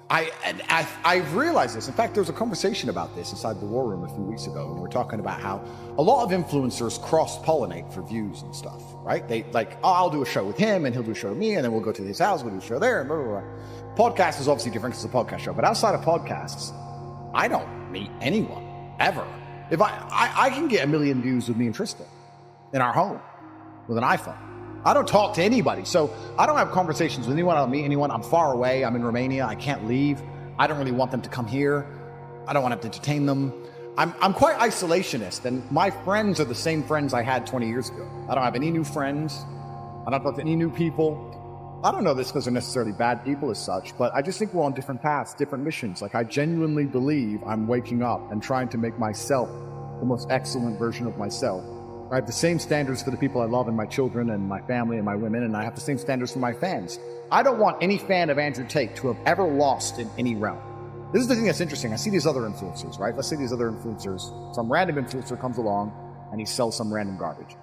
[SPEAKER 2] I've realized this. In fact, there was a conversation about this inside the War Room a few weeks ago, and we were talking about how a lot of influencers cross-pollinate for views and stuff, right? They like, oh, I'll do a show with him, and he'll do a show with me, and then we'll go to his house, we'll do a show there, and blah, blah, blah. Podcast is obviously different because it's a podcast show, but outside of podcasts, I don't meet anyone, ever. If I can get 1 million views with me and Tristan in our home with an iPhone. I don't talk to anybody, so I don't have conversations with anyone. I don't meet anyone. I'm far away. I'm in Romania. I can't leave. I don't really want them to come here. I don't want to entertain them. I'm quite isolationist, and my friends are the same friends I had 20 years ago. I don't have any new friends. I don't talk to any new people. I don't know this because they're necessarily bad people as such, but I just think we're on different paths, different missions. Like, I genuinely believe I'm waking up and trying to make myself the most excellent version of myself. I have the same standards for the people I love and my children and my family and my women, and I have the same standards for my fans. I don't want any fan of Andrew Tate to have ever lost in any realm. This is the thing that's interesting. I see these other influencers, right? Let's say these other influencers, some random influencer comes along and he sells some random garbage.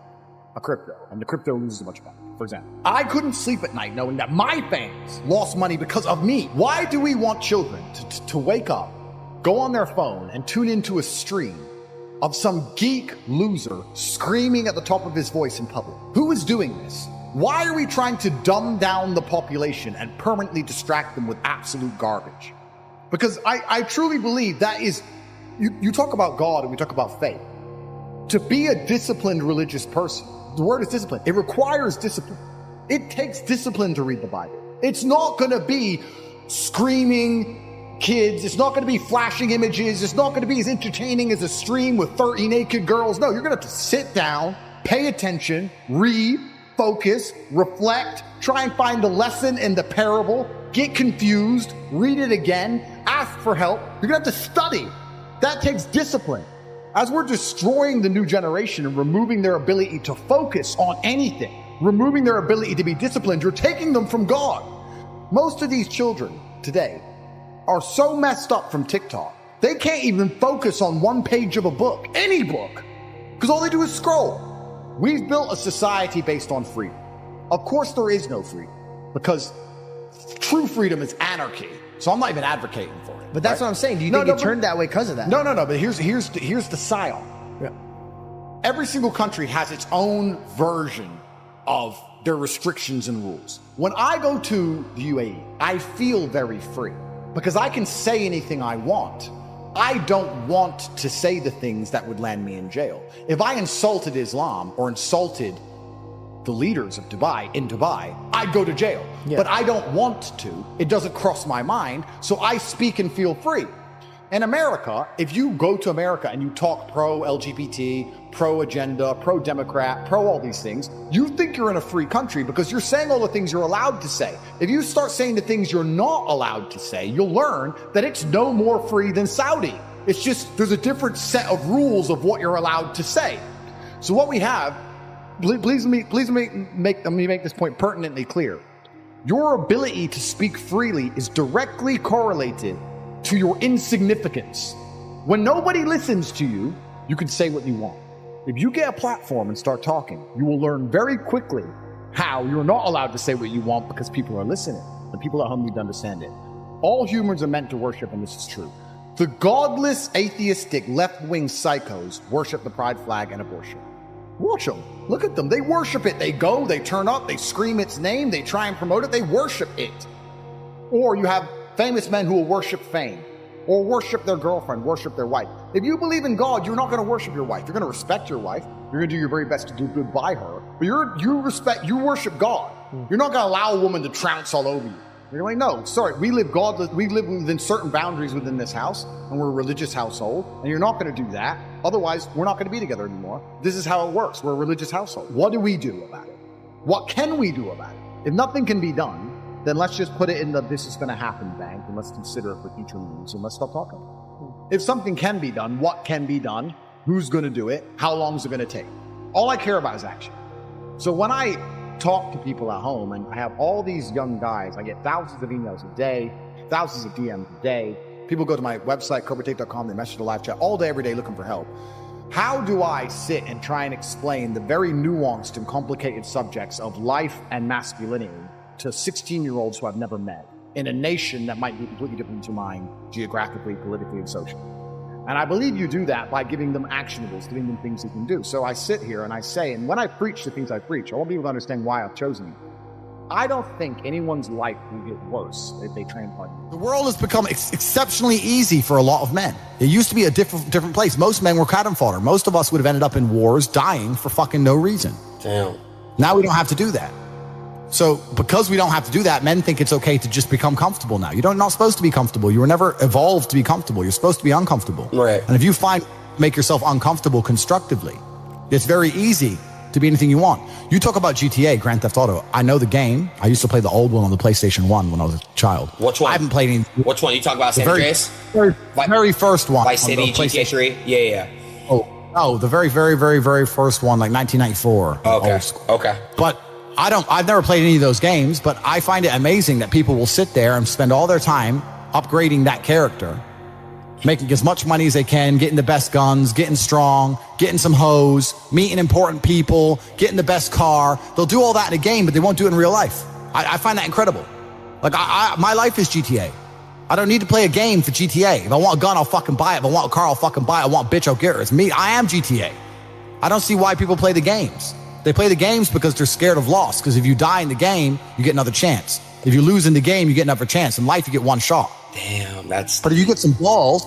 [SPEAKER 5] a crypto, and the crypto loses a bunch of money, for example. I couldn't sleep at night knowing that my fans lost money because of me. Why do we want children to wake up, go on their phone, and tune into a stream of some geek loser screaming at the top of his voice in public? Who is doing this? Why are we trying to dumb down the population and permanently distract them with absolute garbage? Because I truly believe that is, you talk about God and we talk about faith. To be a disciplined religious person, the word is discipline. It requires discipline. It takes discipline to read the Bible. It's not going to be screaming kids. It's not going to be flashing images. It's not going to be as entertaining as a stream with 30 naked girls. No, you're going to have to sit down, pay attention, read, focus, reflect, try and find the lesson in the parable, get confused, read it again, ask for help. You're going to have to study. That takes discipline. As we're destroying the new generation and removing their ability to focus on anything, removing their ability to be disciplined, you're taking them from God. Most of these children today are so messed up from TikTok, they can't even focus on one page of a book, any book, because all they do is scroll. We've built a society based on freedom. Of course there is no freedom, because true freedom is anarchy. So I'm not even advocating for it.
[SPEAKER 7] But that's what I'm saying. Do you think it turned that way because of that?
[SPEAKER 5] No. But here's the psyop. Yeah. Every single country has its own version of their restrictions and rules. When I go to the UAE, I feel very free because I can say anything I want. I don't want to say the things that would land me in jail. If I insulted Islam or insulted the leaders of Dubai in Dubai, I'd go to jail. Yeah. But I don't want to. It doesn't cross my mind. So I speak and feel free. In America, if you go to America and you talk pro-LGBT, pro-agenda, pro-democrat, pro all these things, you think you're in a free country because you're saying all the things you're allowed to say. If you start saying the things you're not allowed to say, you'll learn that it's no more free than Saudi. It's just, there's a different set of rules of what you're allowed to say. So what we have, please let me make this point pertinently clear. Your ability to speak freely is directly correlated to your insignificance. When nobody listens to you, you can say what you want. If you get a platform and start talking, you will learn very quickly how you're not allowed to say what you want because people are listening. The people at home need to understand it. All humans are meant to worship, and this is true. The godless, atheistic, left-wing psychos worship the pride flag and abortion. Watch them. Look at them. They worship it. They go, they turn up, they scream its name, they try and promote it, they worship it. Or you have famous men who will worship fame, or worship their girlfriend, worship their wife. If you believe in God, you're not going to worship your wife. You're going to respect your wife. You're going to do your very best to do good by her. But you worship God. You're not going to allow a woman to trounce all over you. You're like, no, sorry, we live within certain boundaries within this house, and we're a religious household, and you're not going to do that. Otherwise, we're not going to be together anymore. This is how it works. We're a religious household. What do we do about it? What can we do about it? If nothing can be done, then let's just put it in the this is going to happen bank, and let's consider it for future moves, and let's stop talking. If something can be done, what can be done? Who's going to do it? How long is it going to take? All I care about is action. So when I talk to people at home, and I have all these young guys, I get thousands of emails a day, thousands of DMs a day. People go to my website, CobraTate.com, they message the live chat all day, every day looking for help. How do I sit and try and explain the very nuanced and complicated subjects of life and masculinity to 16-year-olds who I've never met in a nation that might be completely different to mine geographically, politically, and socially? And I believe you do that by giving them actionables, giving them things you can do. So I sit here and I say, and when I preach the things I preach, I want people to understand why I've chosen you. I don't think anyone's life will get worse if they train hard.
[SPEAKER 2] The world has become exceptionally easy for a lot of men. It used to be a different place. Most men were cannon fodder. Most of us would have ended up in wars, dying for fucking no reason.
[SPEAKER 8] Damn.
[SPEAKER 2] Now we don't have to do that. So because we don't have to do that, men think it's okay to just become comfortable now. You're not supposed to be comfortable. You were never evolved to be comfortable. You're supposed to be uncomfortable.
[SPEAKER 8] Right.
[SPEAKER 2] And if you make yourself uncomfortable constructively, it's very easy to be anything you want. You talk about GTA, Grand Theft Auto. I know the game. I used to play the old one on the PlayStation 1 when I was a child.
[SPEAKER 8] Which one?
[SPEAKER 2] I haven't played any.
[SPEAKER 8] Which one? You talk about San Andreas?
[SPEAKER 2] Very first one.
[SPEAKER 8] Vice City, GTA 3? Yeah.
[SPEAKER 2] Oh, the very, very, very, very first one, like 1994.
[SPEAKER 8] Okay.
[SPEAKER 2] But I've never played any of those games, but I find it amazing that people will sit there and spend all their time upgrading that character making as much money as they can, getting the best guns, getting strong, getting some hoes, meeting important people, getting the best car. They'll do all that in a game, but they won't do it in real life. I find that incredible. Like, my life is GTA. I don't need to play a game for GTA. If I want a gun, I'll fucking buy it. If I want a car, I'll fucking buy it. I want a bitch, I'll get her. It's me. I am GTA. I don't see why people play the games. They play the games because they're scared of loss. Because if you die in the game, you get another chance. If you lose in the game, you get another chance. In life, you get one shot.
[SPEAKER 8] Damn, that's...
[SPEAKER 2] But if you get some balls,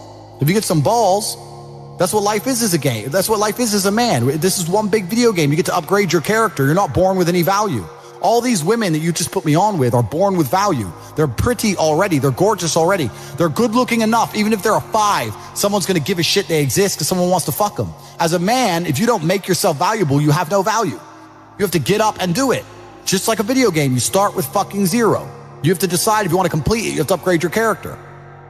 [SPEAKER 2] that's what life is as a game. That's what life is as a man. This is one big video game. You get to upgrade your character. You're not born with any value. All these women that you just put me on with are born with value. They're pretty already. They're gorgeous already. They're good looking enough. Even if they're a 5, someone's going to give a shit they exist because someone wants to fuck them. As a man, if you don't make yourself valuable, you have no value. You have to get up and do it. Just like a video game, you start with fucking 0. You have to decide if you want to complete it. You have to upgrade your character.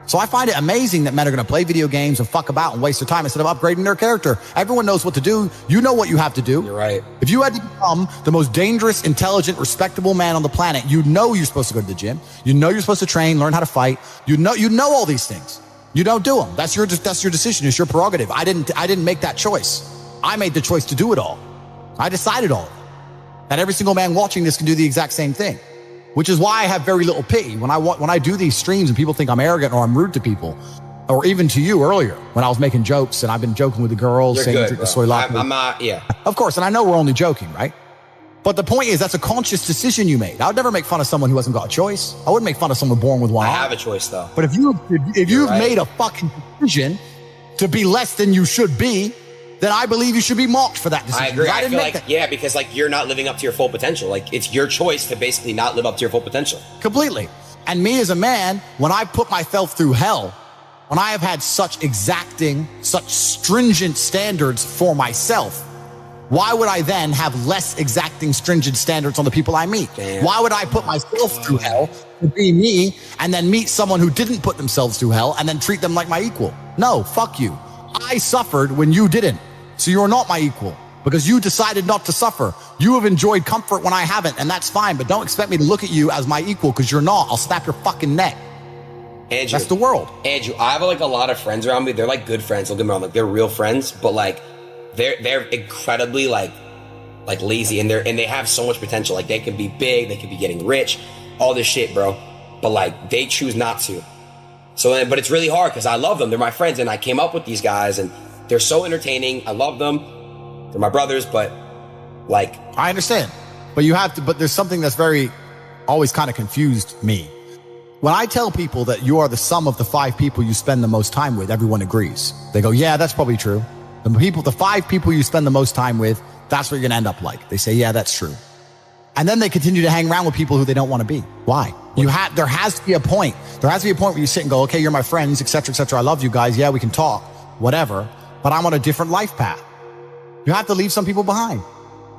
[SPEAKER 2] So I find it amazing that men are going to play video games and fuck about and waste their time instead of upgrading their character. Everyone knows what to do. You know what you have to do.
[SPEAKER 8] You're right.
[SPEAKER 2] If you had to become the most dangerous, intelligent, respectable man on the planet, you know you're supposed to go to the gym. You know you're supposed to train, learn how to fight. You know all these things. You don't do them. That's your decision. It's your prerogative. I didn't make that choice. I made the choice to do it all. I decided all of it. And every single man watching this can do the exact same thing. Which is why I have very little pity when I do these streams and people think I'm arrogant or I'm rude to people, or even to you earlier when I was making jokes and I've been joking with the girls.
[SPEAKER 8] You're
[SPEAKER 2] saying
[SPEAKER 8] good,
[SPEAKER 2] drink the soy latte.
[SPEAKER 8] I'm not, yeah.
[SPEAKER 2] Of course, and I know we're only joking, right? But the point is that's a conscious decision you made. I would never make fun of someone who hasn't got a choice. I wouldn't make fun of someone born with one
[SPEAKER 8] I
[SPEAKER 2] arm.
[SPEAKER 8] have a choice though.
[SPEAKER 2] But if you've made a fucking decision to be less than you should be, then I believe you should be mocked for that decision.
[SPEAKER 8] I agree. I feel like, because like you're not living up to your full potential. Like it's your choice to basically not live up to your full potential.
[SPEAKER 2] Completely. And me as a man, when I put myself through hell, when I have had such exacting, such stringent standards for myself, why would I then have less exacting, stringent standards on the people I meet?
[SPEAKER 8] Damn.
[SPEAKER 2] Why would I put myself through hell to be me and then meet someone who didn't put themselves through hell and then treat them like my equal? No, fuck you. I suffered when you didn't. So you're not my equal because you decided not to suffer. You have enjoyed comfort when I haven't, and that's fine. But don't expect me to look at you as my equal because you're not. I'll snap your fucking neck.
[SPEAKER 8] Andrew,
[SPEAKER 2] that's the world.
[SPEAKER 8] Andrew, I have like a lot of friends around me. They're like good friends. Don't get me wrong. Like they're real friends, but like they're incredibly like lazy and they have so much potential. Like they can be big, they can be getting rich, all this shit, bro. But like they choose not to. So, but it's really hard because I love them. They're my friends, and I came up with these guys and they're so entertaining. I love them. They're my brothers, but like...
[SPEAKER 2] I understand. But you have to, but there's something that's always kind of confused me. When I tell people that you are the sum of the 5 people you spend the most time with, everyone agrees. They go, yeah, that's probably true. The 5 people you spend the most time with, that's what you're going to end up like. They say, yeah, that's true. And then they continue to hang around with people who they don't want to be. Why? There has to be a point. There has to be a point where you sit and go, okay, you're my friends, etc., etc. I love you guys. Yeah, we can talk, whatever. But I'm on a different life path. You have to leave some people behind.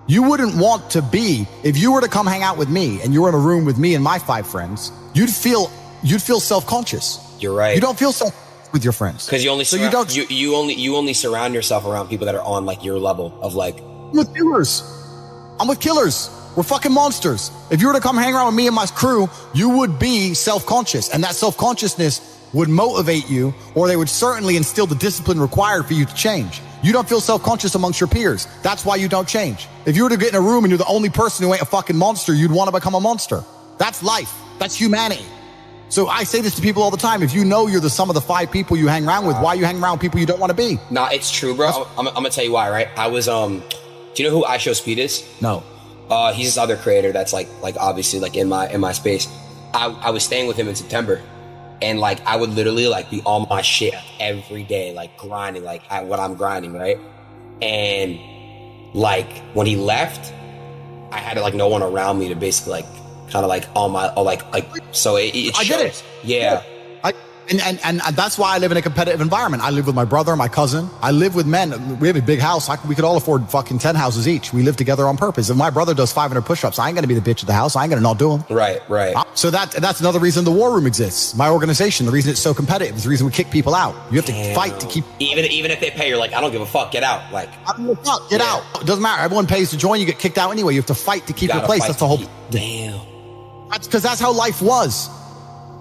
[SPEAKER 2] You wouldn't want to be, if you were to come hang out with me and you were in a room with me and my 5 friends, you'd feel self-conscious.
[SPEAKER 8] You're right.
[SPEAKER 2] You don't feel self with your friends.
[SPEAKER 8] Because you only you only surround yourself around people that are on like your level of like...
[SPEAKER 2] I'm with killers. We're fucking monsters. If you were to come hang around with me and my crew, you would be self-conscious. And that self-consciousness would motivate you, or they would certainly instill the discipline required for you to change. You don't feel self-conscious amongst your peers. That's why you don't change. If you were to get in a room and you're the only person who ain't a fucking monster, you'd want to become a monster. That's life. That's humanity. So I say this to people all the time. If you know you're the sum of the 5 people you hang around with, why you hang around with people you don't want to be?
[SPEAKER 8] Nah, it's true, bro. I'm gonna tell you why, right? I was, do you know who I Show Speed is?
[SPEAKER 2] No.
[SPEAKER 8] He's this other creator that's like obviously like in my space. I was staying with him in September. And like I would literally like be on my shit every day, like grinding, like what I'm grinding, right? And like when he left, I had like no one around me to basically like kind of like on my so it shows.
[SPEAKER 2] I get it.
[SPEAKER 8] Yeah.
[SPEAKER 2] And that's why I live in a competitive environment. I live with my brother, my cousin. I live with men. We have a big house. We could all afford fucking 10 houses each. We live together on purpose. If my brother does 500 push-ups, I ain't going to be the bitch of the house. I ain't going to not do them.
[SPEAKER 8] Right.
[SPEAKER 2] So that's another reason the War Room exists. My organization, the reason it's so competitive is the reason we kick people out. You have to fight to keep...
[SPEAKER 8] Even if they pay, you're like, I don't give a fuck. Get out. Like,
[SPEAKER 2] I don't give a fuck. Get out. It doesn't matter. Everyone pays to join. You get kicked out anyway. You have to fight to keep your place. That's the whole...
[SPEAKER 8] Damn.
[SPEAKER 2] That's because that's how life was.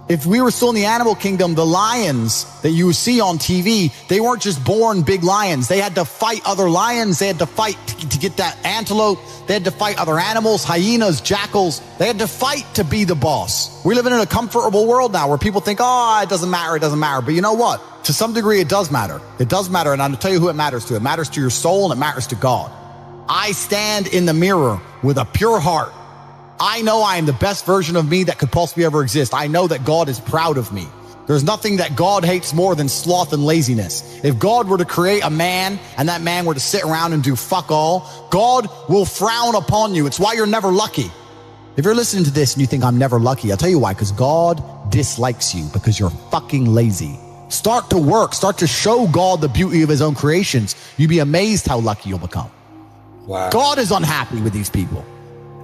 [SPEAKER 5] If we were still in the animal kingdom, the lions that you see on TV, they weren't just born big lions. They had to fight other lions. They had to fight to get that antelope. They had to fight other animals, hyenas, jackals. They had to fight to be the boss. We're living in a comfortable world now where people think, oh, it doesn't matter, it doesn't matter. But you know what? To some degree, it does matter. It does matter, and I'm going to tell you who it matters to. It matters to your soul, and it matters to God. I stand in the mirror with a pure heart. I know I am the best version of me that could possibly ever exist. I know that God is proud of me. There's nothing that God hates more than sloth and laziness. If God were to create a man and that man were to sit around and do fuck all, God will frown upon you. It's why you're never lucky. If you're listening to this and you think I'm never lucky, I'll tell you why, because God dislikes you because you're fucking lazy. Start to work. Start to show God the beauty of his own creations. You'd be amazed how lucky you'll become.
[SPEAKER 8] Wow.
[SPEAKER 5] God is unhappy with these people.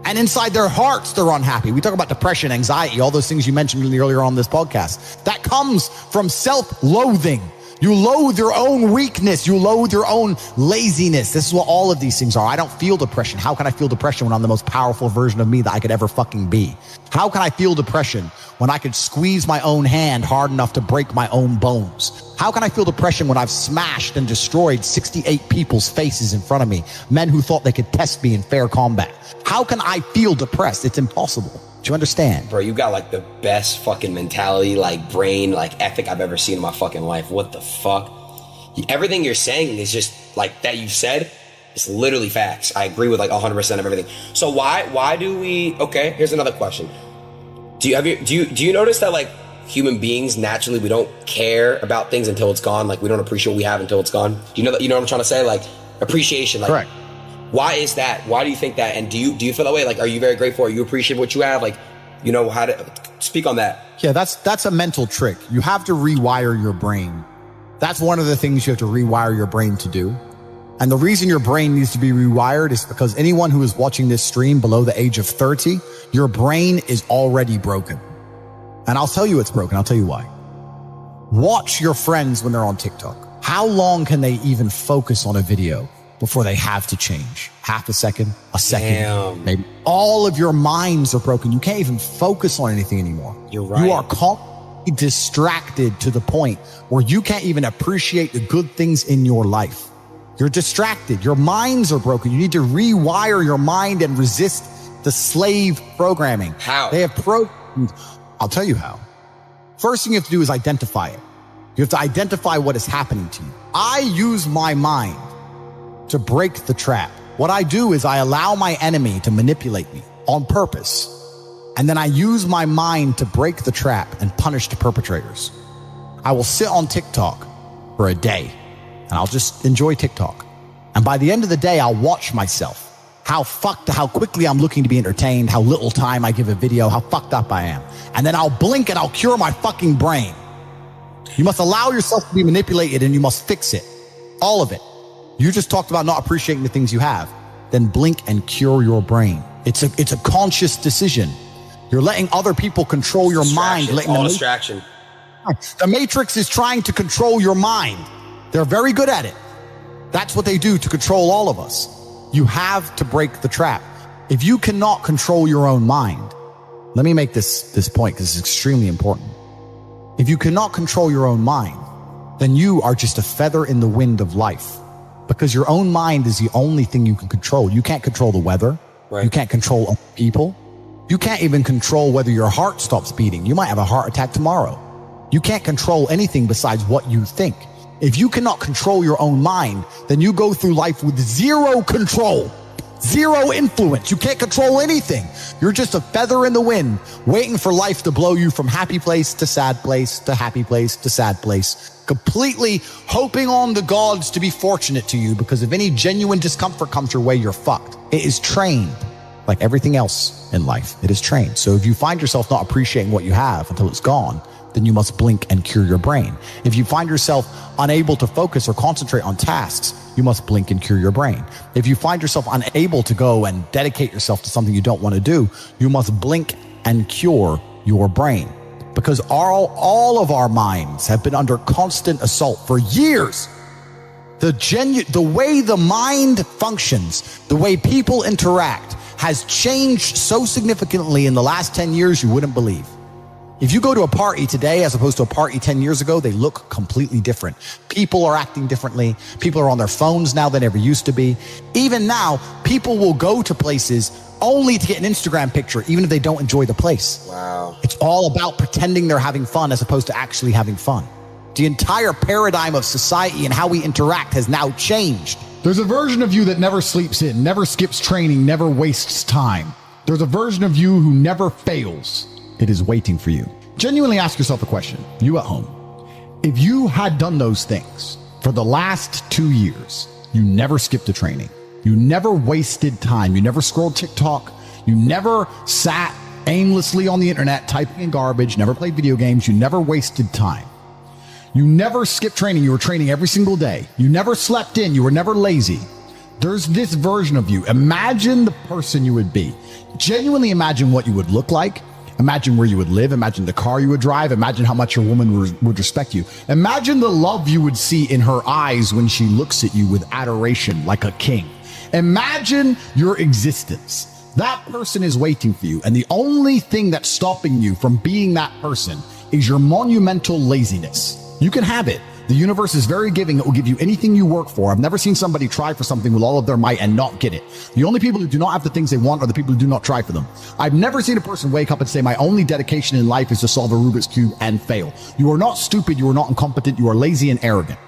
[SPEAKER 5] And inside their hearts, they're unhappy. We talk about depression, anxiety, all those things you mentioned earlier on this podcast. That comes from self-loathing. You loathe your own weakness. You loathe your own laziness. This is what all of these things are. I don't feel depression. How can I feel depression when I'm the most powerful version of me that I could ever fucking be? How can I feel depression when I could squeeze my own hand hard enough to break my own bones? How can I feel depression when I've smashed and destroyed 68 people's faces in front of me, men who thought they could test me in fair combat? How can I feel depressed? It's impossible. Do you understand?
[SPEAKER 8] Bro, you got like the best fucking mentality, like brain, like ethic I've ever seen in my fucking life. What the fuck? Everything you're saying is just like that you said. It's literally facts. I agree with like 100% of everything. So why do we? Okay, here's another question. Do you notice that like human beings naturally we don't care about things until it's gone? Like we don't appreciate what we have until it's gone. Do you know that? You know what I'm trying to say? Like appreciation. Like,
[SPEAKER 5] correct.
[SPEAKER 8] Why is that? Why do you think that? And do you feel that way? Like, are you very grateful? Are you appreciate what you have? Like, you know how to speak on that?
[SPEAKER 5] Yeah, that's a mental trick. You have to rewire your brain. That's one of the things you have to rewire your brain to do. And the reason your brain needs to be rewired is because anyone who is watching this stream below the age of 30, your brain is already broken. And I'll tell you it's broken. I'll tell you why. Watch your friends when they're on TikTok. How long can they even focus on a video before they have to change? Half a second, a second,
[SPEAKER 8] Damn.
[SPEAKER 5] maybe. All of your minds are broken. You can't even focus on anything anymore.
[SPEAKER 8] You're right.
[SPEAKER 5] You are constantly distracted to the point where you can't even appreciate the good things in your life. You're distracted. Your minds are broken. You need to rewire your mind and resist the slave programming.
[SPEAKER 8] How?
[SPEAKER 5] They have I'll tell you how. First thing you have to do is identify it. You have to identify what is happening to you. I use my mind to break the trap. What I do is I allow my enemy to manipulate me on purpose. And then I use my mind to break the trap and punish the perpetrators. I will sit on TikTok for a day and I'll just enjoy TikTok. And by the end of the day, I'll watch myself. How quickly I'm looking to be entertained, how little time I give a video, how fucked up I am. And then I'll blink and I'll cure my fucking brain. You must allow yourself to be manipulated and you must fix it. All of it. You just talked about not appreciating the things you have. Then blink and cure your brain. It's a conscious decision. You're letting other people control your mind.
[SPEAKER 8] Distraction.
[SPEAKER 5] The Matrix is trying to control your mind. They're very good at it. That's what they do to control all of us. You have to break the trap. If you cannot control your own mind, let me make this point because it's extremely important. If you cannot control your own mind, then you are just a feather in the wind of life. Because your own mind is the only thing you can control. You can't control the weather. Right. You can't control other people. You can't even control whether your heart stops beating. You might have a heart attack tomorrow. You can't control anything besides what you think. If you cannot control your own mind, then you go through life with zero control, zero influence. You can't control anything. You're just a feather in the wind, waiting for life to blow you from happy place to sad place to happy place to sad place, completely hoping on the gods to be fortunate to you, because if any genuine discomfort comes your way, you're fucked. It is trained. Like everything else in life, it is trained. So if you find yourself not appreciating what you have until it's gone, then you must blink and cure your brain. If you find yourself unable to focus or concentrate on tasks, you must blink and cure your brain. If you find yourself unable to go and dedicate yourself to something you don't want to do, you must blink and cure your brain. Because all of our minds have been under constant assault for years. The way the mind functions, the way people interact, has changed so significantly in the last 10 years you wouldn't believe. If you go to a party today as opposed to a party 10 years ago, they look completely different. People are acting differently. People are on their phones now than ever used to be. Even now, people will go to places only to get an Instagram picture, even if they don't enjoy the place.
[SPEAKER 8] Wow.
[SPEAKER 5] It's all about pretending they're having fun as opposed to actually having fun. The entire paradigm of society and how we interact has now changed.
[SPEAKER 2] There's a version of you that never sleeps in, never skips training, never wastes time. There's a version of you who never fails. It is waiting for you. Genuinely ask yourself a question, you at home. If you had done those things for the last 2 years, you never skipped a training, you never wasted time, you never scrolled TikTok, you never sat aimlessly on the internet typing in garbage, never played video games, you never wasted time. You never skipped training, you were training every single day. You never slept in, you were never lazy. There's this version of you. Imagine the person you would be. Genuinely imagine what you would look like. Imagine where you would live. Imagine the car you would drive. Imagine how much your woman would respect you. Imagine the love you would see in her eyes when she looks at you with adoration like a king. Imagine your existence. That person is waiting for you. And the only thing that's stopping you from being that person is your monumental laziness. You can have it. The universe is very giving. It will give you anything you work for. I've never seen somebody try for something with all of their might and not get it. The only people who do not have the things they want are the people who do not try for them. I've never seen a person wake up and say, my only dedication in life is to solve a Rubik's Cube and fail. You are not stupid. You are not incompetent. You are lazy and arrogant.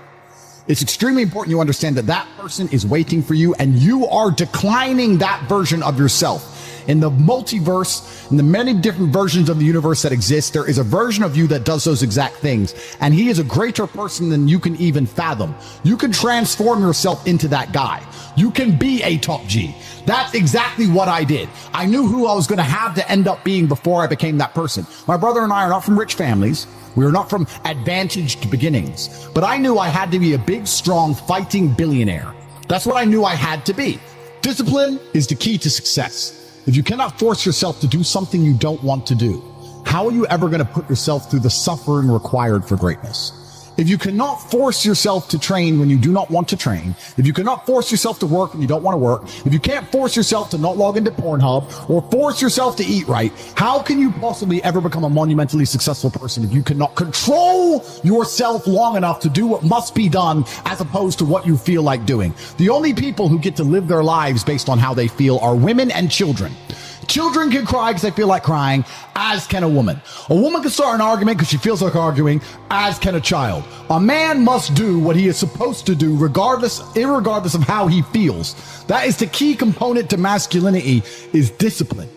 [SPEAKER 2] It's extremely important you understand that that person is waiting for you and you are declining that version of yourself. In the multiverse, in the many different versions of the universe that exist, there is a version of you that does those exact things. And he is a greater person than you can even fathom. You can transform yourself into that guy. You can be a top G. That's exactly what I did. I knew who I was going to have to end up being before I became that person. My brother and I are not from rich families. We are not from advantaged beginnings. But I knew I had to be a big, strong, fighting billionaire. That's what I knew I had to be. Discipline is the key to success. If you cannot force yourself to do something you don't want to do, how are you ever going to put yourself through the suffering required for greatness? If you cannot force yourself to train when you do not want to train, if you cannot force yourself to work when you don't want to work, if you can't force yourself to not log into Pornhub or force yourself to eat right, how can you possibly ever become a monumentally successful person if you cannot control yourself long enough to do what must be done as opposed to what you feel like doing? The only people who get to live their lives based on how they feel are women and children. Children can cry because they feel like crying, as can a woman. A woman can start an argument because she feels like arguing, as can a child. A man must do what he is supposed to do irregardless of how he feels. That is the key component to masculinity, is discipline.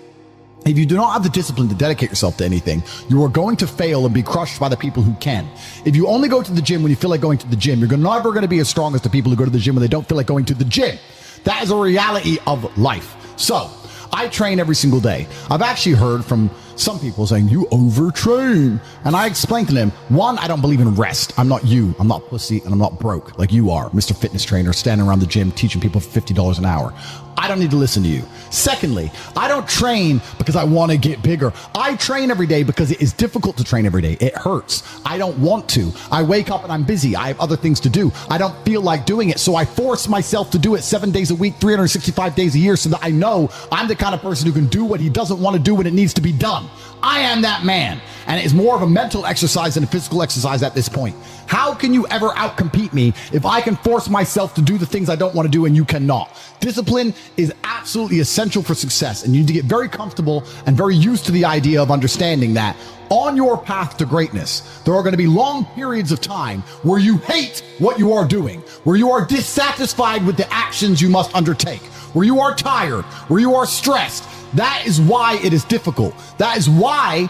[SPEAKER 2] If you do not have the discipline to dedicate yourself to anything, you are going to fail and be crushed by the people who can. If you only go to the gym when you feel like going to the gym, you're never going to be as strong as the people who go to the gym when they don't feel like going to the gym. That is a reality of life. So, I train every single day. I've actually heard from some people saying, you overtrain. And I explained to them, one, I don't believe in rest. I'm not you. I'm not pussy and I'm not broke like you are, Mr. Fitness Trainer, standing around the gym teaching people for $50 an hour. I don't need to listen to you. Secondly, I don't train because I want to get bigger. I train every day because it is difficult to train every day. It hurts. I don't want to. I wake up and I'm busy. I have other things to do. I don't feel like doing it. So I force myself to do it 7 days a week, 365 days a year, so that I know I'm the kind of person who can do what he doesn't want to do when it needs to be done. I am that man. And it's more of a mental exercise than a physical exercise at this point. How can you ever outcompete me if I can force myself to do the things I don't want to do and you cannot? Discipline is absolutely essential for success, and you need to get very comfortable and very used to the idea of understanding that on your path to greatness, there are going to be long periods of time where you hate what you are doing, where you are dissatisfied with the actions you must undertake, where you are tired, where you are stressed. That is why it is difficult. That is why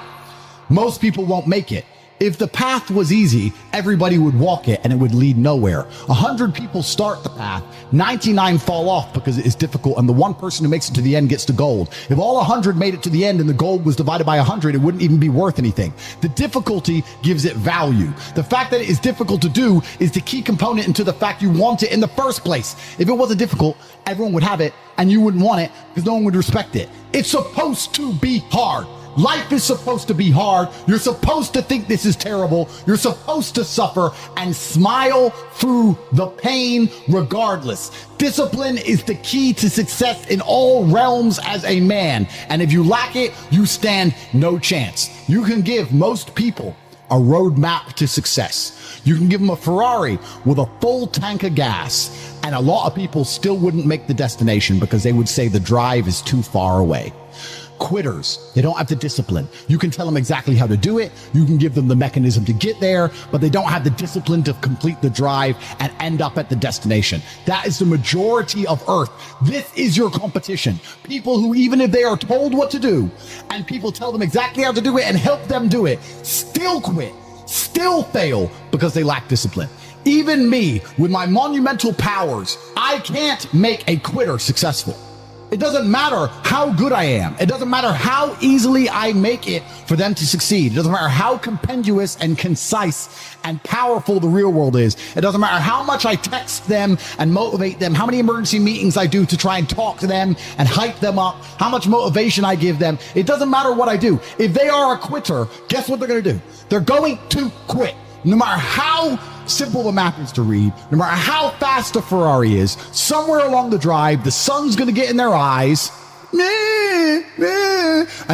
[SPEAKER 2] most people won't make it. If the path was easy, everybody would walk it and it would lead nowhere. 100 people start the path, 99 fall off because it is difficult, and the one person who makes it to the end gets the gold. If all 100 made it to the end and the gold was divided by 100, it wouldn't even be worth anything. The difficulty gives it value. The fact that it is difficult to do is the key component into the fact you want it in the first place. If it wasn't difficult, everyone would have it and you wouldn't want it because no one would respect it. It's supposed to be hard.
[SPEAKER 5] Life is supposed to be hard. You're supposed to think this is terrible. You're supposed to suffer and smile through the pain regardless. Discipline is the key to success in all realms as a man. And if you lack it, you stand no chance. You can give most people a roadmap to success. You can give them a Ferrari with a full tank of gas, and a lot of people still wouldn't make the destination because they would say the drive is too far away. Quitters, they don't have the discipline. You can tell them exactly how to do it. You can give them the mechanism to get there, but they don't have the discipline to complete the drive and end up at the destination. That is the majority of Earth. This is your competition. People who, even if they are told what to do and people tell them exactly how to do it and help them do it, still quit, still fail because they lack discipline. Even me, with my monumental powers, I can't make a quitter successful. It doesn't matter how good I am. It doesn't matter how easily I make it for them to succeed. It doesn't matter how compendious and concise and powerful the real world is. It doesn't matter how much I text them and motivate them, how many emergency meetings I do to try and talk to them and hype them up, how much motivation I give them. It doesn't matter what I do. If they are a quitter, guess what they're going to do? They're going to quit. No matter how simple the map is to read, no matter how fast the Ferrari is, somewhere along the drive, the sun's going to get in their eyes, and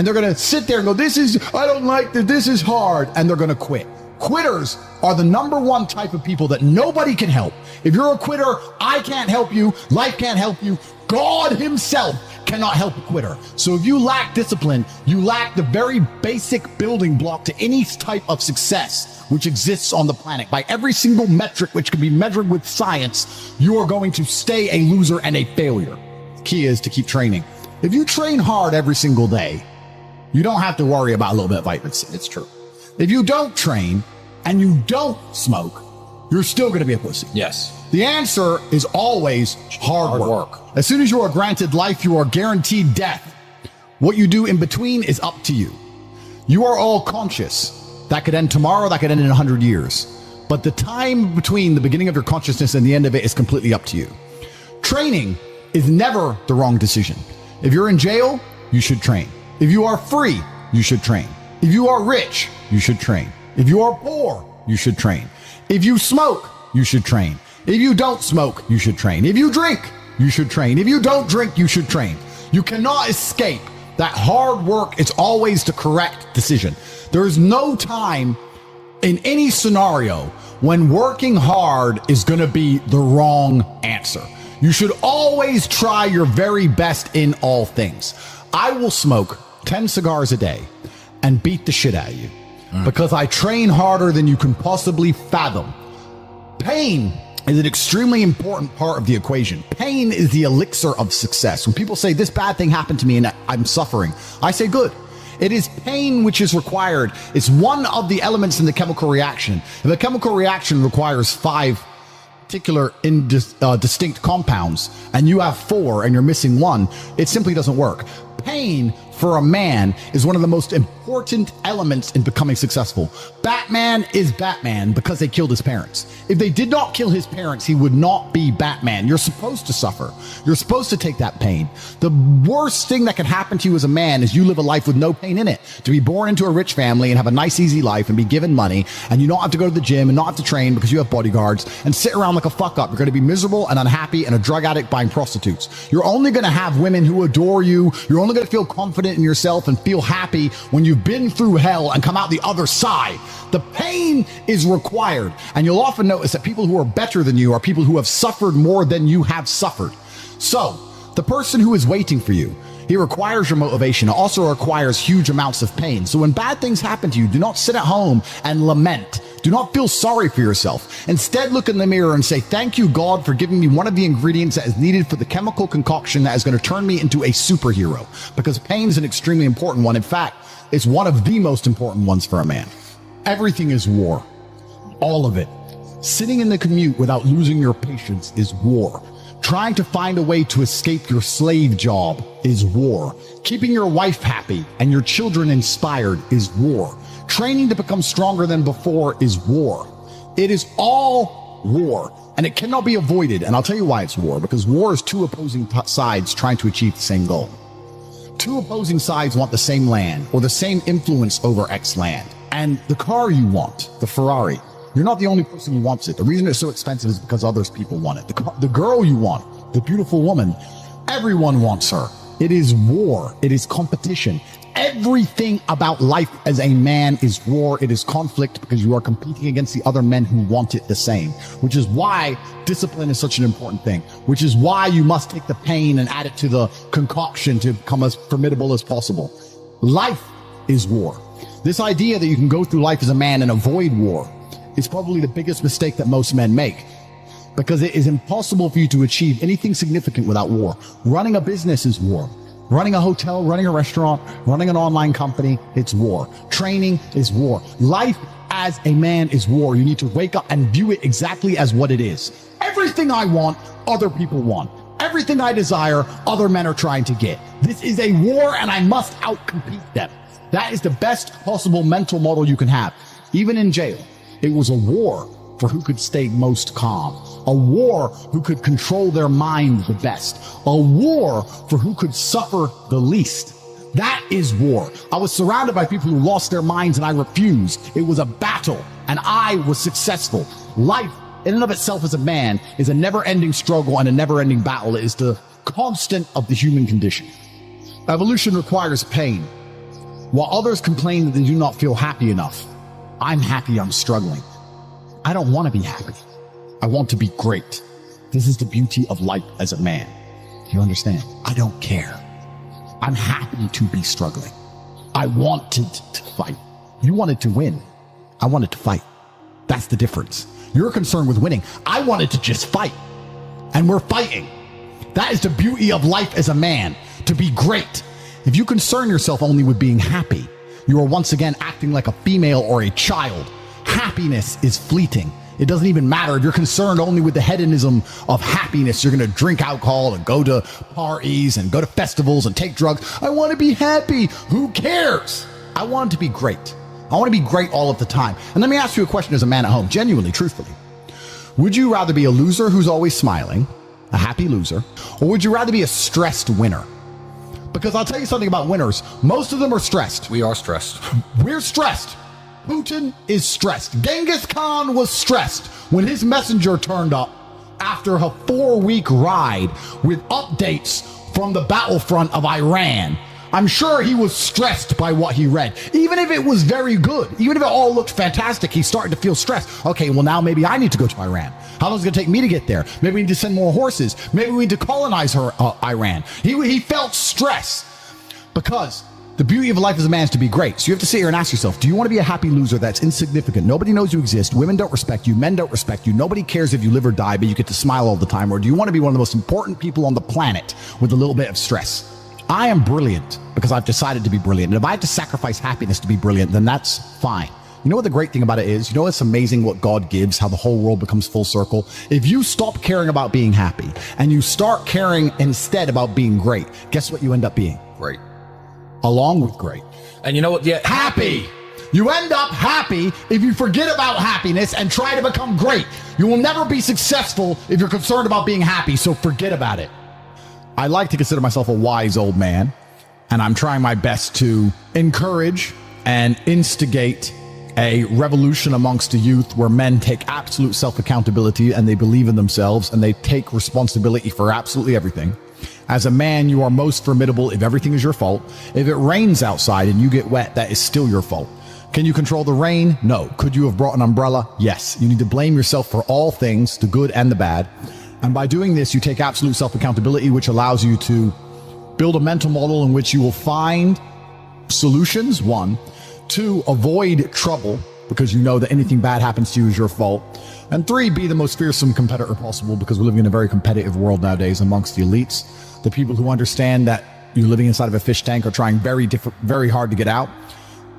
[SPEAKER 5] they're going to sit there and go, I don't like this, this is hard, and they're going to quit. Quitters are the number one type of people that nobody can help. If you're a quitter, I can't help you, life can't help you, God himself cannot help a quitter. So if you lack discipline, you lack the very basic building block to any type of success which exists on the planet. By every single metric which can be measured with science, you are going to stay a loser and a failure. The key is to keep training. If you train hard every single day, you don't have to worry about a little bit of vitamin C. It's true. If you don't train and you don't smoke, you're still going to be a pussy.
[SPEAKER 6] Yes.
[SPEAKER 5] The answer is always hard work. As soon as you are granted life, you are guaranteed death. What you do in between is up to you. You are all conscious. That could end tomorrow, that could end in 100 years. But the time between the beginning of your consciousness and the end of it is completely up to you. Training is never the wrong decision. If you're in jail, you should train. If you are free, you should train. If you are rich, you should train. If you are poor, you should train. If you smoke, you should train. If you don't smoke, you should train. If you drink, you should train. If you don't drink, you should train. You cannot escape that hard work is always the correct decision. There is no time in any scenario when working hard is going to be the wrong answer. You should always try your very best in all things. I will smoke 10 cigars a day and beat the shit out of you because I train harder than you can possibly fathom. Pain is an extremely important part of the equation. Pain is the elixir of success. When people say this bad thing happened to me and I'm suffering, I say good. It is pain which is required. It's one of the elements in the chemical reaction. If a chemical reaction requires 5 particular distinct compounds and you have 4 and you're missing 1, it simply doesn't work. Pain for a man is one of the most important elements in becoming successful. Batman is Batman because they killed his parents. If they did not kill his parents, he would not be Batman. You're supposed to suffer. You're supposed to take that pain. The worst thing that can happen to you as a man is you live a life with no pain in it. To be born into a rich family and have a nice, easy life and be given money, and you don't have to go to the gym and not have to train because you have bodyguards and sit around like a fuck up. You're going to be miserable and unhappy and a drug addict buying prostitutes. You're only going to have women who adore you. You're only going to feel confident in yourself and feel happy when you've been through hell and come out the other side. The pain is required. And you'll often notice that people who are better than you are people who have suffered more than you have suffered. So the person who is waiting for you, he requires your motivation. It also requires huge amounts of pain. So when bad things happen to you, do not sit at home and lament. Do not feel sorry for yourself. Instead, look in the mirror and say, thank you, God, for giving me one of the ingredients that is needed for the chemical concoction that is going to turn me into a superhero. Because pain is an extremely important one. In fact, it's one of the most important ones for a man. Everything is war. All of it. Sitting in the commute without losing your patience is war. Trying to find a way to escape your slave job is war. Keeping your wife happy and your children inspired is war. Training to become stronger than before is war. It is all war, and it cannot be avoided. And I'll tell you why it's war, because war is 2 opposing sides trying to achieve the same goal. Two opposing sides want the same land or the same influence over X land. And the car you want, the Ferrari, you're not the only person who wants it. The reason it's so expensive is because others people want it. The girl you want, the beautiful woman, everyone wants her. It is war. It is competition. Everything about life as a man is war. It is conflict because you are competing against the other men who want it the same, which is why discipline is such an important thing, which is why you must take the pain and add it to the concoction to become as formidable as possible. Life is war. This idea that you can go through life as a man and avoid war is probably the biggest mistake that most men make, because it is impossible for you to achieve anything significant without war. Running a business is war. Running a hotel, running a restaurant, running an online company, it's war. Training is war. Life as a man is war. You need to wake up and view it exactly as what it is. Everything I want, other people want. Everything I desire, other men are trying to get. This is a war and I must outcompete them. That is the best possible mental model you can have. Even in jail, it was a war for who could stay most calm. A war who could control their mind the best. A war for who could suffer the least. That is war. I was surrounded by people who lost their minds and I refused. It was a battle and I was successful. Life in and of itself as a man is a never-ending struggle and a never-ending battle. It is the constant of the human condition. Evolution requires pain. While others complain that they do not feel happy enough, I'm happy I'm struggling. I don't want to be happy. I want to be great. This is the beauty of life as a man. You understand? I don't care. I'm happy to be struggling. I wanted to fight. You wanted to win. I wanted to fight. That's the difference. You're concerned with winning. I wanted to just fight. And we're fighting. That is the beauty of life as a man, to be great. If you concern yourself only with being happy, you are once again acting like a female or a child. Happiness is fleeting. It doesn't even matter if you're concerned only with the hedonism of happiness. You're going to drink alcohol and go to parties and go to festivals and take drugs. I want to be happy. Who cares? I want to be great. I want to be great all of the time. And let me ask you a question as a man at home, genuinely, truthfully. Would you rather be a loser who's always smiling, a happy loser, or would you rather be a stressed winner? Because I'll tell you something about winners. Most of them are stressed.
[SPEAKER 9] We are stressed.
[SPEAKER 5] We're stressed. Putin is stressed. Genghis Khan was stressed when his messenger turned up after a 4-week ride with updates from the battlefront of Iran. I'm sure he was stressed by what he read. Even if it was very good, even if it all looked fantastic, he's starting to feel stressed. Okay, well now maybe I need to go to Iran. How long is it going to take me to get there? Maybe we need to send more horses. Maybe we need to colonize Iran. He felt stress because the beauty of life as a man is to be great. So you have to sit here and ask yourself, do you want to be a happy loser that's insignificant? Nobody knows you exist. Women don't respect you. Men don't respect you. Nobody cares if you live or die, but you get to smile all the time. Or do you want to be one of the most important people on the planet with a little bit of stress? I am brilliant because I've decided to be brilliant. And if I have to sacrifice happiness to be brilliant, then that's fine. You know what the great thing about it is? You know it's amazing what God gives, how the whole world becomes full circle? If you stop caring about being happy and you start caring instead about being great, guess what you end up being?
[SPEAKER 9] Great.
[SPEAKER 5] Along with great.
[SPEAKER 9] And you know what? Yeah,
[SPEAKER 5] happy. You end up happy if you forget about happiness and try to become great. You will never be successful if you're concerned about being happy, so forget about it. I like to consider myself a wise old man, and I'm trying my best to encourage and instigate a revolution amongst the youth where men take absolute self-accountability and they believe in themselves and they take responsibility for absolutely everything. As a man, you are most formidable if everything is your fault. If it rains outside and you get wet, that is still your fault. Can you control the rain? No. Could you have brought an umbrella? Yes. You need to blame yourself for all things, the good and the bad. And by doing this, you take absolute self-accountability, which allows you to build a mental model in which you will find solutions, 1. 2, avoid trouble, because you know that anything bad happens to you is your fault. And 3, be the most fearsome competitor possible, because we're living in a very competitive world nowadays amongst the elites. The people who understand that you're living inside of a fish tank are trying very hard to get out.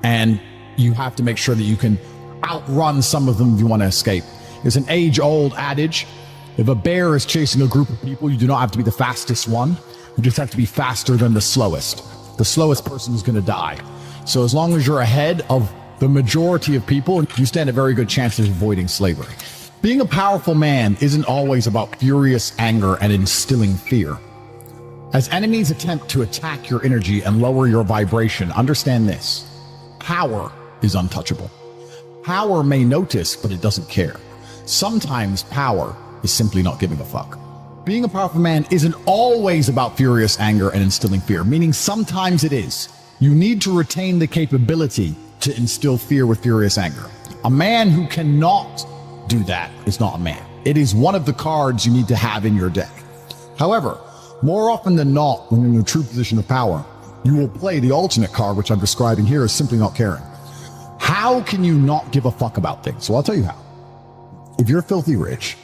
[SPEAKER 5] And you have to make sure that you can outrun some of them if you want to escape. There's an age-old adage. If a bear is chasing a group of people, you do not have to be the fastest one. You just have to be faster than the slowest. The slowest person is going to die. So as long as you're ahead of the majority of people, you stand a very good chance of avoiding slavery. Being a powerful man isn't always about furious anger and instilling fear.
[SPEAKER 2] As enemies attempt to attack your energy and lower your vibration, understand this. Power is untouchable. Power may notice, but it doesn't care. Sometimes power is simply not giving a fuck. Being a powerful man isn't always about furious anger and instilling fear, meaning sometimes it is. You need to retain the capability to instill fear with furious anger. A man who cannot do that is not a man. It is one of the cards you need to have in your deck. However, more often than not, when you're in a true position of power, you will play the alternate card, which I'm describing here as simply not caring. How can you not give a fuck about things? So I'll tell you how. If you're filthy rich,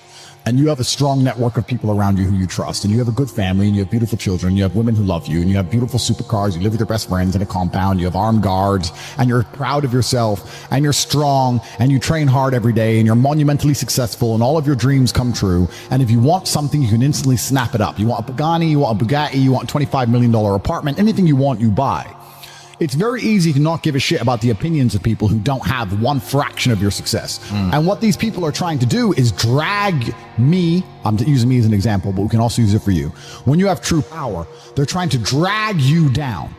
[SPEAKER 2] and you have a strong network of people around you who you trust, and you have a good family, and you have beautiful children, you have women who love you, and you have beautiful supercars, you live with your best friends in a compound, you have armed guards, and you're proud of yourself, and you're strong, and you train hard every day, and you're monumentally successful, and all of your dreams come true, and if you want something, you can instantly snap it up. You want a Pagani, you want a Bugatti, you want a $25 million apartment, anything you want, you buy. It's very easy to not give a shit about the opinions of people who don't have one fraction of your success. And what these people are trying to do is drag me, I'm using me as an example, but we can also use it for you. When you have true power, they're trying to drag you down.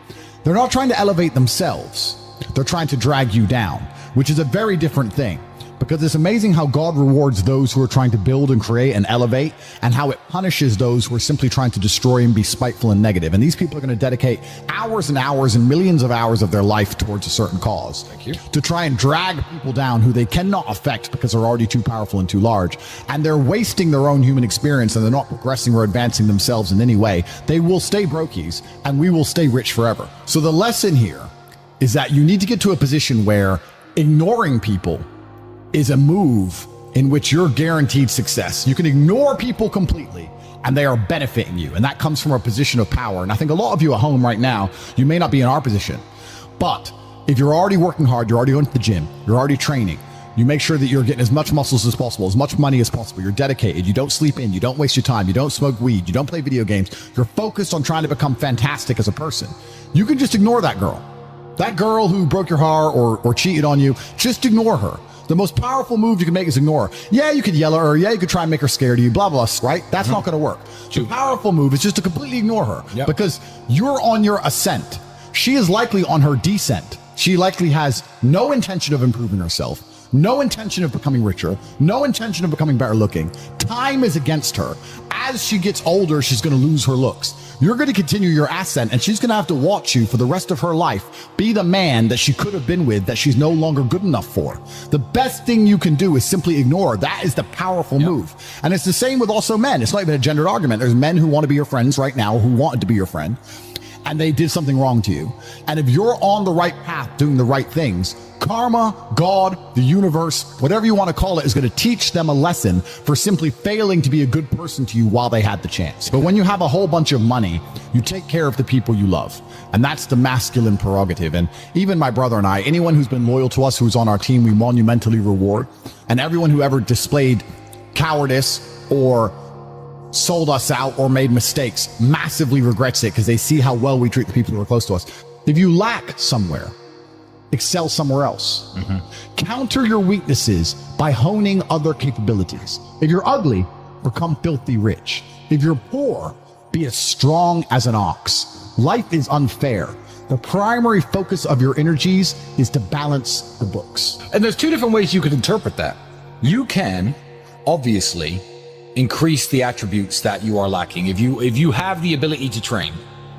[SPEAKER 2] They're not trying to elevate themselves. They're trying to drag you down, which is a very different thing. Because it's amazing how God rewards those who are trying to build and create and elevate, and how it punishes those who are simply trying to destroy and be spiteful and negative. And these people are going to dedicate hours and hours and millions of hours of their life towards a certain cause. Thank you. To try and drag people down who they cannot affect because they're already too powerful and too large. And they're wasting their own human experience, and they're not progressing or advancing themselves in any way. They will stay brokies, and we will stay rich forever. So the lesson here is that you need to get to a position where ignoring people is a move in which you're guaranteed success. You can ignore people completely and they are benefiting you. And that comes from a position of power. And I think a lot of you at home right now, you may not be in our position, but if you're already working hard, you're already going to the gym, you're already training, you make sure that you're getting as much muscles as possible, as much money as possible, you're dedicated, you don't sleep in, you don't waste your time, you don't smoke weed, you don't play video games, you're focused on trying to become fantastic as a person. You can just ignore that girl. That girl who broke your heart or cheated on you, just ignore her. The most powerful move you can make is ignore her. Yeah, you could yell at her. Yeah, you could try and make her scared of you, blah, blah, right? That's not going to work. The powerful move is just to completely ignore her because you're on your ascent. She is likely on her descent. She likely has no intention of improving herself, no intention of becoming richer, no intention of becoming better looking. Time is against her. As she gets older, she's going to lose her looks. You're going to continue your ascent, and she's going to have to watch you for the rest of her life be the man that she could have been with that she's no longer good enough for. The best thing you can do is simply ignore her. That is the powerful move. And it's the same with also men. It's not even a gendered argument. There's men who want to be your friends right now, who wanted to be your friend, and they did something wrong to you. And if you're on the right path doing the right things, karma, God, the universe, whatever you want to call it, is going to teach them a lesson for simply failing to be a good person to you while they had the chance. But when you have a whole bunch of money, you take care of the people you love. And that's the masculine prerogative. And even my brother and I, anyone who's been loyal to us, who's on our team, we monumentally reward. And everyone who ever displayed cowardice or sold us out or made mistakes massively regrets it because they see how well we treat the people who are close to us. If you lack somewhere, excel somewhere else. Counter your weaknesses by honing other capabilities. If you're ugly, become filthy rich. If you're poor, be as strong as an ox. Life is unfair. The primary focus of your energies is to balance the books.
[SPEAKER 6] And there's two different ways you could interpret that. You can, obviously, increase the attributes that you are lacking. If you have the ability to train,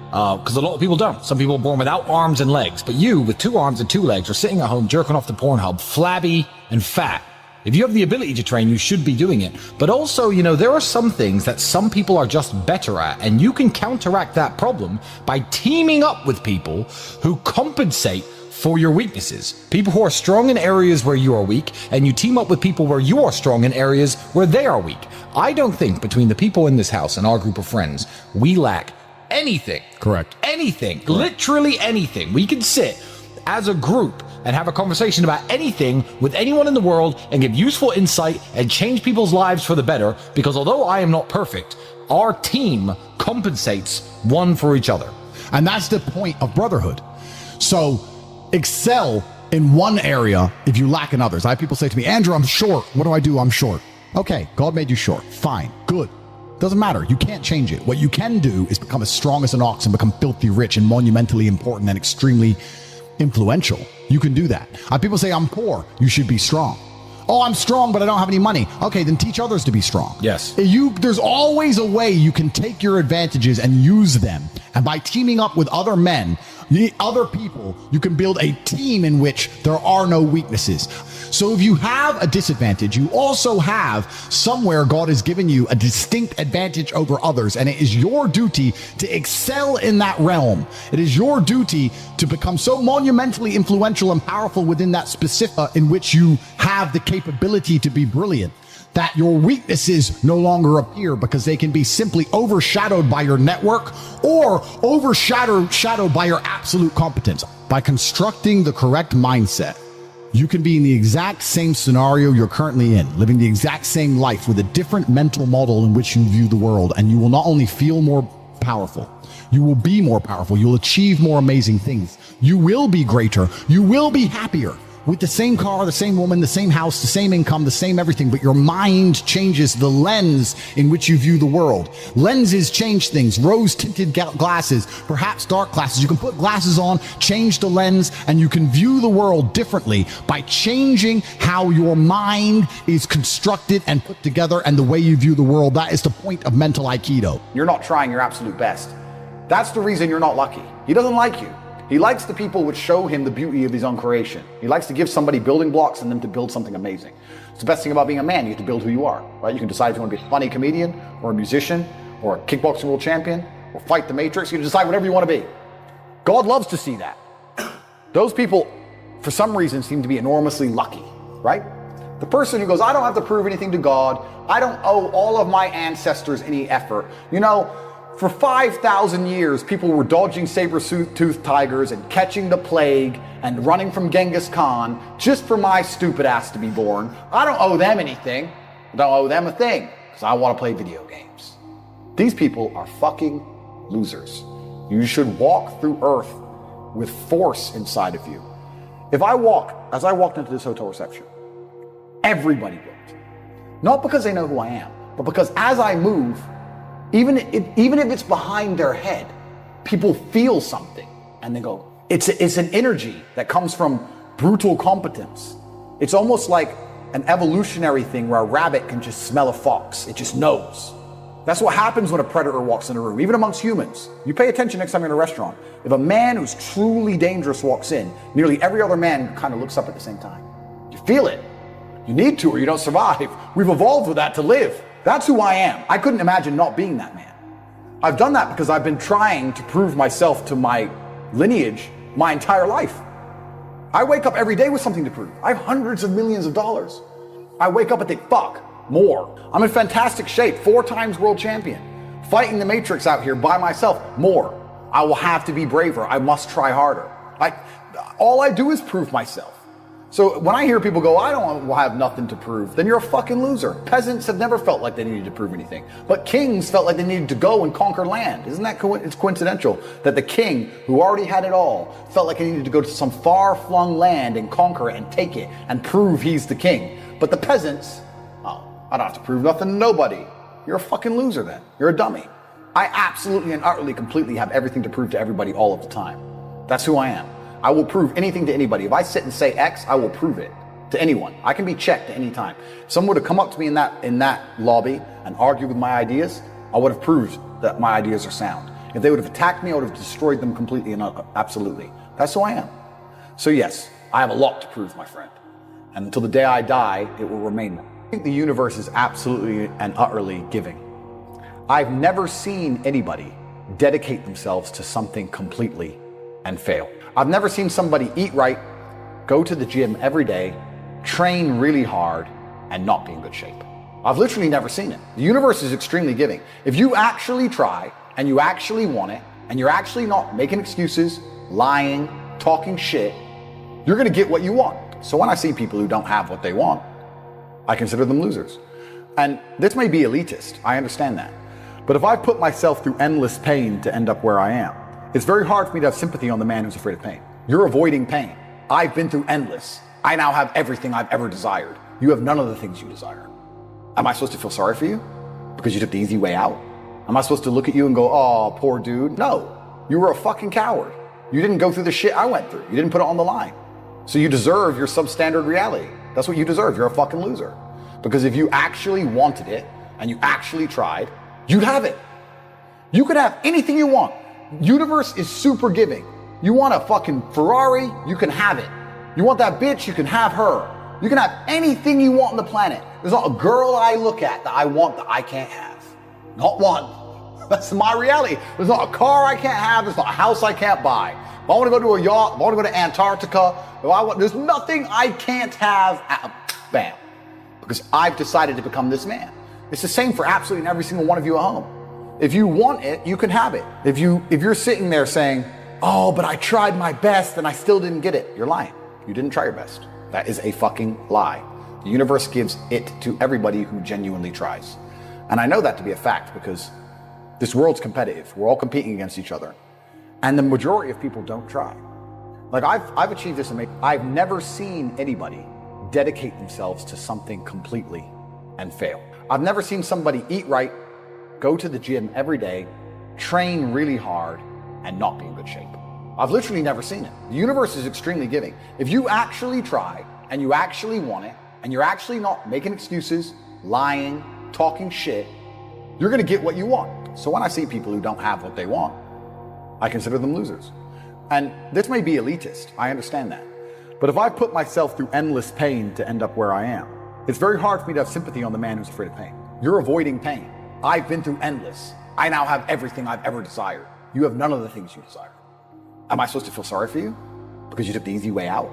[SPEAKER 6] because a lot of people don't. Some people are born without arms and legs, but you, with 2 arms and 2 legs, are sitting at home jerking off the Pornhub, flabby and fat. If you have the ability to train, you should be doing it. But also, you know, there are some things that some people are just better at, and you can counteract that problem by teaming up with people who compensate for your weaknesses. People who are strong in areas where you are weak, and you team up with people where you are strong in areas where they are weak. I don't think between the people in this house and our group of friends, we lack anything.
[SPEAKER 2] Correct.
[SPEAKER 6] Anything. Correct. Literally anything. We can sit as a group and have a conversation about anything with anyone in the world and give useful insight and change people's lives for the better, because although I am not perfect, our team compensates one for each other.
[SPEAKER 2] And that's the point of brotherhood. So excel in one area if you lack in others. I have people say to me, Andrew, I'm short. What do I do? I'm short. Okay, God made you short. Fine. Good.
[SPEAKER 5] Doesn't matter. You can't change it. What you can do is become as strong as an ox and become filthy rich and monumentally important and extremely influential. You can do that. People say, I'm poor. You should be strong. Oh, I'm strong, but I don't have any money. Okay, then teach others to be strong.
[SPEAKER 6] Yes.
[SPEAKER 5] There's always a way you can take your advantages and use them. And by teaming up with other men, other people, you can build a team in which there are no weaknesses. So if you have a disadvantage, you also have somewhere God has given you a distinct advantage over others. And it is your duty to excel in that realm. It is your duty to become so monumentally influential and powerful within that specific in which you have the capability to be brilliant, that your weaknesses no longer appear because they can be simply overshadowed by your network or overshadowed by your absolute competence. By constructing the correct mindset, you can be in the exact same scenario you're currently in, living the exact same life with a different mental model in which you view the world, and you will not only feel more powerful, you will be more powerful, you'll achieve more amazing things, you will be greater, you will be happier. With the same car, the same woman, the same house, the same income, the same everything, but your mind changes the lens in which you view the world. Lenses change things. Rose-tinted glasses, perhaps dark glasses. You can put glasses on, change the lens, and you can view the world differently by changing how your mind is constructed and put together and the way you view the world. That is the point of mental Aikido.
[SPEAKER 4] You're not trying your absolute best. That's the reason you're not lucky. He doesn't like you. He likes the people which show him the beauty of his own creation. He likes to give somebody building blocks and them to build something amazing. It's the best thing about being a man. You get to build who you are, right? You can decide if you want to be a funny comedian or a musician or a kickboxing world champion or fight the Matrix. You can decide whatever you want to be. God loves to see that. Those people, for some reason, seem to be enormously lucky, right? The person who goes, I don't have to prove anything to God. I don't owe all of my ancestors any effort. You know, for 5,000 years, people were dodging saber-toothed tigers and catching the plague and running from Genghis Khan just for my stupid ass to be born. I don't owe them anything. I don't owe them a thing because I want to play video games. These people are fucking losers. You should walk through Earth with force inside of you. As I walked into this hotel reception, everybody looked. Not because they know who I am, but because as I move, even if it's behind their head, people feel something and they go, it's an energy that comes from brutal competence. It's almost like an evolutionary thing where a rabbit can just smell a fox. It just knows. That's what happens when a predator walks in a room, even amongst humans. You pay attention next time you're in a restaurant. If a man who's truly dangerous walks in, nearly every other man kind of looks up at the same time. You feel it. You need to or you don't survive. We've evolved with that to live. That's who I am. I couldn't imagine not being that man. I've done that because I've been trying to prove myself to my lineage my entire life. I wake up every day with something to prove. I have hundreds of millions of dollars. I wake up and think, fuck, more. I'm in fantastic shape, 4 times world champion. Fighting the Matrix out here by myself, more. I will have to be braver. I must try harder. All I do is prove myself. So when I hear people go, I don't have nothing to prove, then you're a fucking loser. Peasants have never felt like they needed to prove anything. But kings felt like they needed to go and conquer land. Isn't that it's coincidental that the king, who already had it all, felt like he needed to go to some far-flung land and conquer it and take it and prove he's the king. But the peasants, oh, I don't have to prove nothing to nobody. You're a fucking loser then. You're a dummy. I absolutely and utterly completely have everything to prove to everybody all of the time. That's who I am. I will prove anything to anybody. If I sit and say X, I will prove it to anyone. I can be checked at any time. If someone would have come up to me in that lobby and argued with my ideas, I would have proved that my ideas are sound. If they would have attacked me, I would have destroyed them completely and absolutely. That's who I am. So yes, I have a lot to prove, my friend. And until the day I die, it will remain. I think the universe is absolutely and utterly giving. I've never seen anybody dedicate themselves to something completely and fail. I've never seen somebody eat right, go to the gym every day, train really hard, and not be in good shape. I've literally never seen it. The universe is extremely giving. If you actually try, and you actually want it, and you're actually not making excuses, lying, talking shit, you're gonna get what you want. So when I see people who don't have what they want, I consider them losers. And this may be elitist, I understand that. But if I put myself through endless pain to end up where I am, it's very hard for me to have sympathy on the man who's afraid of pain. You're avoiding pain. I've been through endless. I now have everything I've ever desired. You have none of the things you desire. Am I supposed to feel sorry for you? Because you took the easy way out? Am I supposed to look at you and go, oh, poor dude? No. You were a fucking coward. You didn't go through the shit I went through. You didn't put it on the line. So you deserve your substandard reality. That's what you deserve. You're a fucking loser. Because if you actually wanted it and you actually tried, you'd have it. You could have anything you want. Universe is super giving. You want a fucking Ferrari, you can have it. You want that bitch, you can have her. You can have anything you want on the planet. There's not a girl I look at that I want that I can't have. Not one. That's my reality. There's not a car I can't have. There's not a house I can't buy. If I want to go to a yacht, if I want to go to Antarctica, there's nothing I can't have. Bam. Because I've decided to become this man. It's the same for absolutely every single one of you at home. If you want it, you can have it. If you're sitting there saying, oh, but I tried my best and I still didn't get it, you're lying. You didn't try your best. That is a fucking lie. The universe gives it to everybody who genuinely tries. And I know that to be a fact because this world's competitive. We're all competing against each other. And the majority of people don't try. Like I've achieved this amazing. I've never seen anybody dedicate themselves to something completely and fail. I've never seen somebody eat right, go to the gym every day, train really hard, and not be in good shape. I've literally never seen it. The universe is extremely giving. If you actually try and you actually want it and you're actually not making excuses, lying, talking shit, you're gonna get what you want. So when I see people who don't have what they want, I consider them losers. And this may be elitist, I understand that. But if I put myself through endless pain to end up where I am, it's very hard for me to have sympathy on the man who's afraid of pain. You're avoiding pain. I've been through endless. I now have everything I've ever desired. You have none of the things you desire. Am I supposed to feel sorry for you? Because you took the easy way out?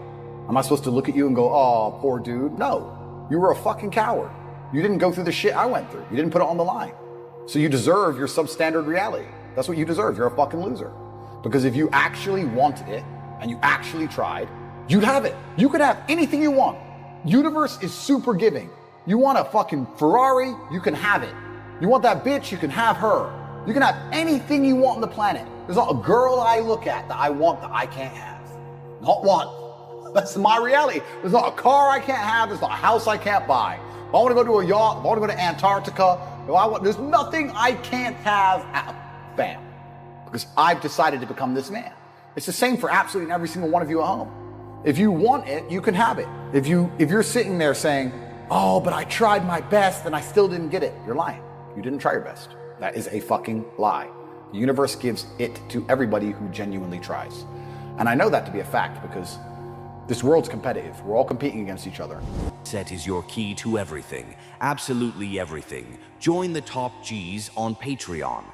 [SPEAKER 4] Am I supposed to look at you and go, oh, poor dude? No. You were a fucking coward. You didn't go through the shit I went through. You didn't put it on the line. So you deserve your substandard reality. That's what you deserve. You're a fucking loser. Because if you actually wanted it and you actually tried, you'd have it. You could have anything you want. Universe is super giving. You want a fucking Ferrari, you can have it. You want that bitch, you can have her. You can have anything you want on the planet. There's not a girl I look at that I want that I can't have. Not one. That's my reality. There's not a car I can't have. There's not a house I can't buy. If I want to go to a yacht, if I want to go to Antarctica, there's nothing I can't have. Bam. Because I've decided to become this man. It's the same for absolutely every single one of you at home. If you want it, you can have it. If you're sitting there saying, oh, but I tried my best and I still didn't get it, you're lying. You didn't try your best. That is a fucking lie. The universe gives it to everybody who genuinely tries. And I know that to be a fact because this world's competitive. We're all competing against each other.
[SPEAKER 9] Set is your key to everything. Absolutely everything. Join the top G's on Patreon.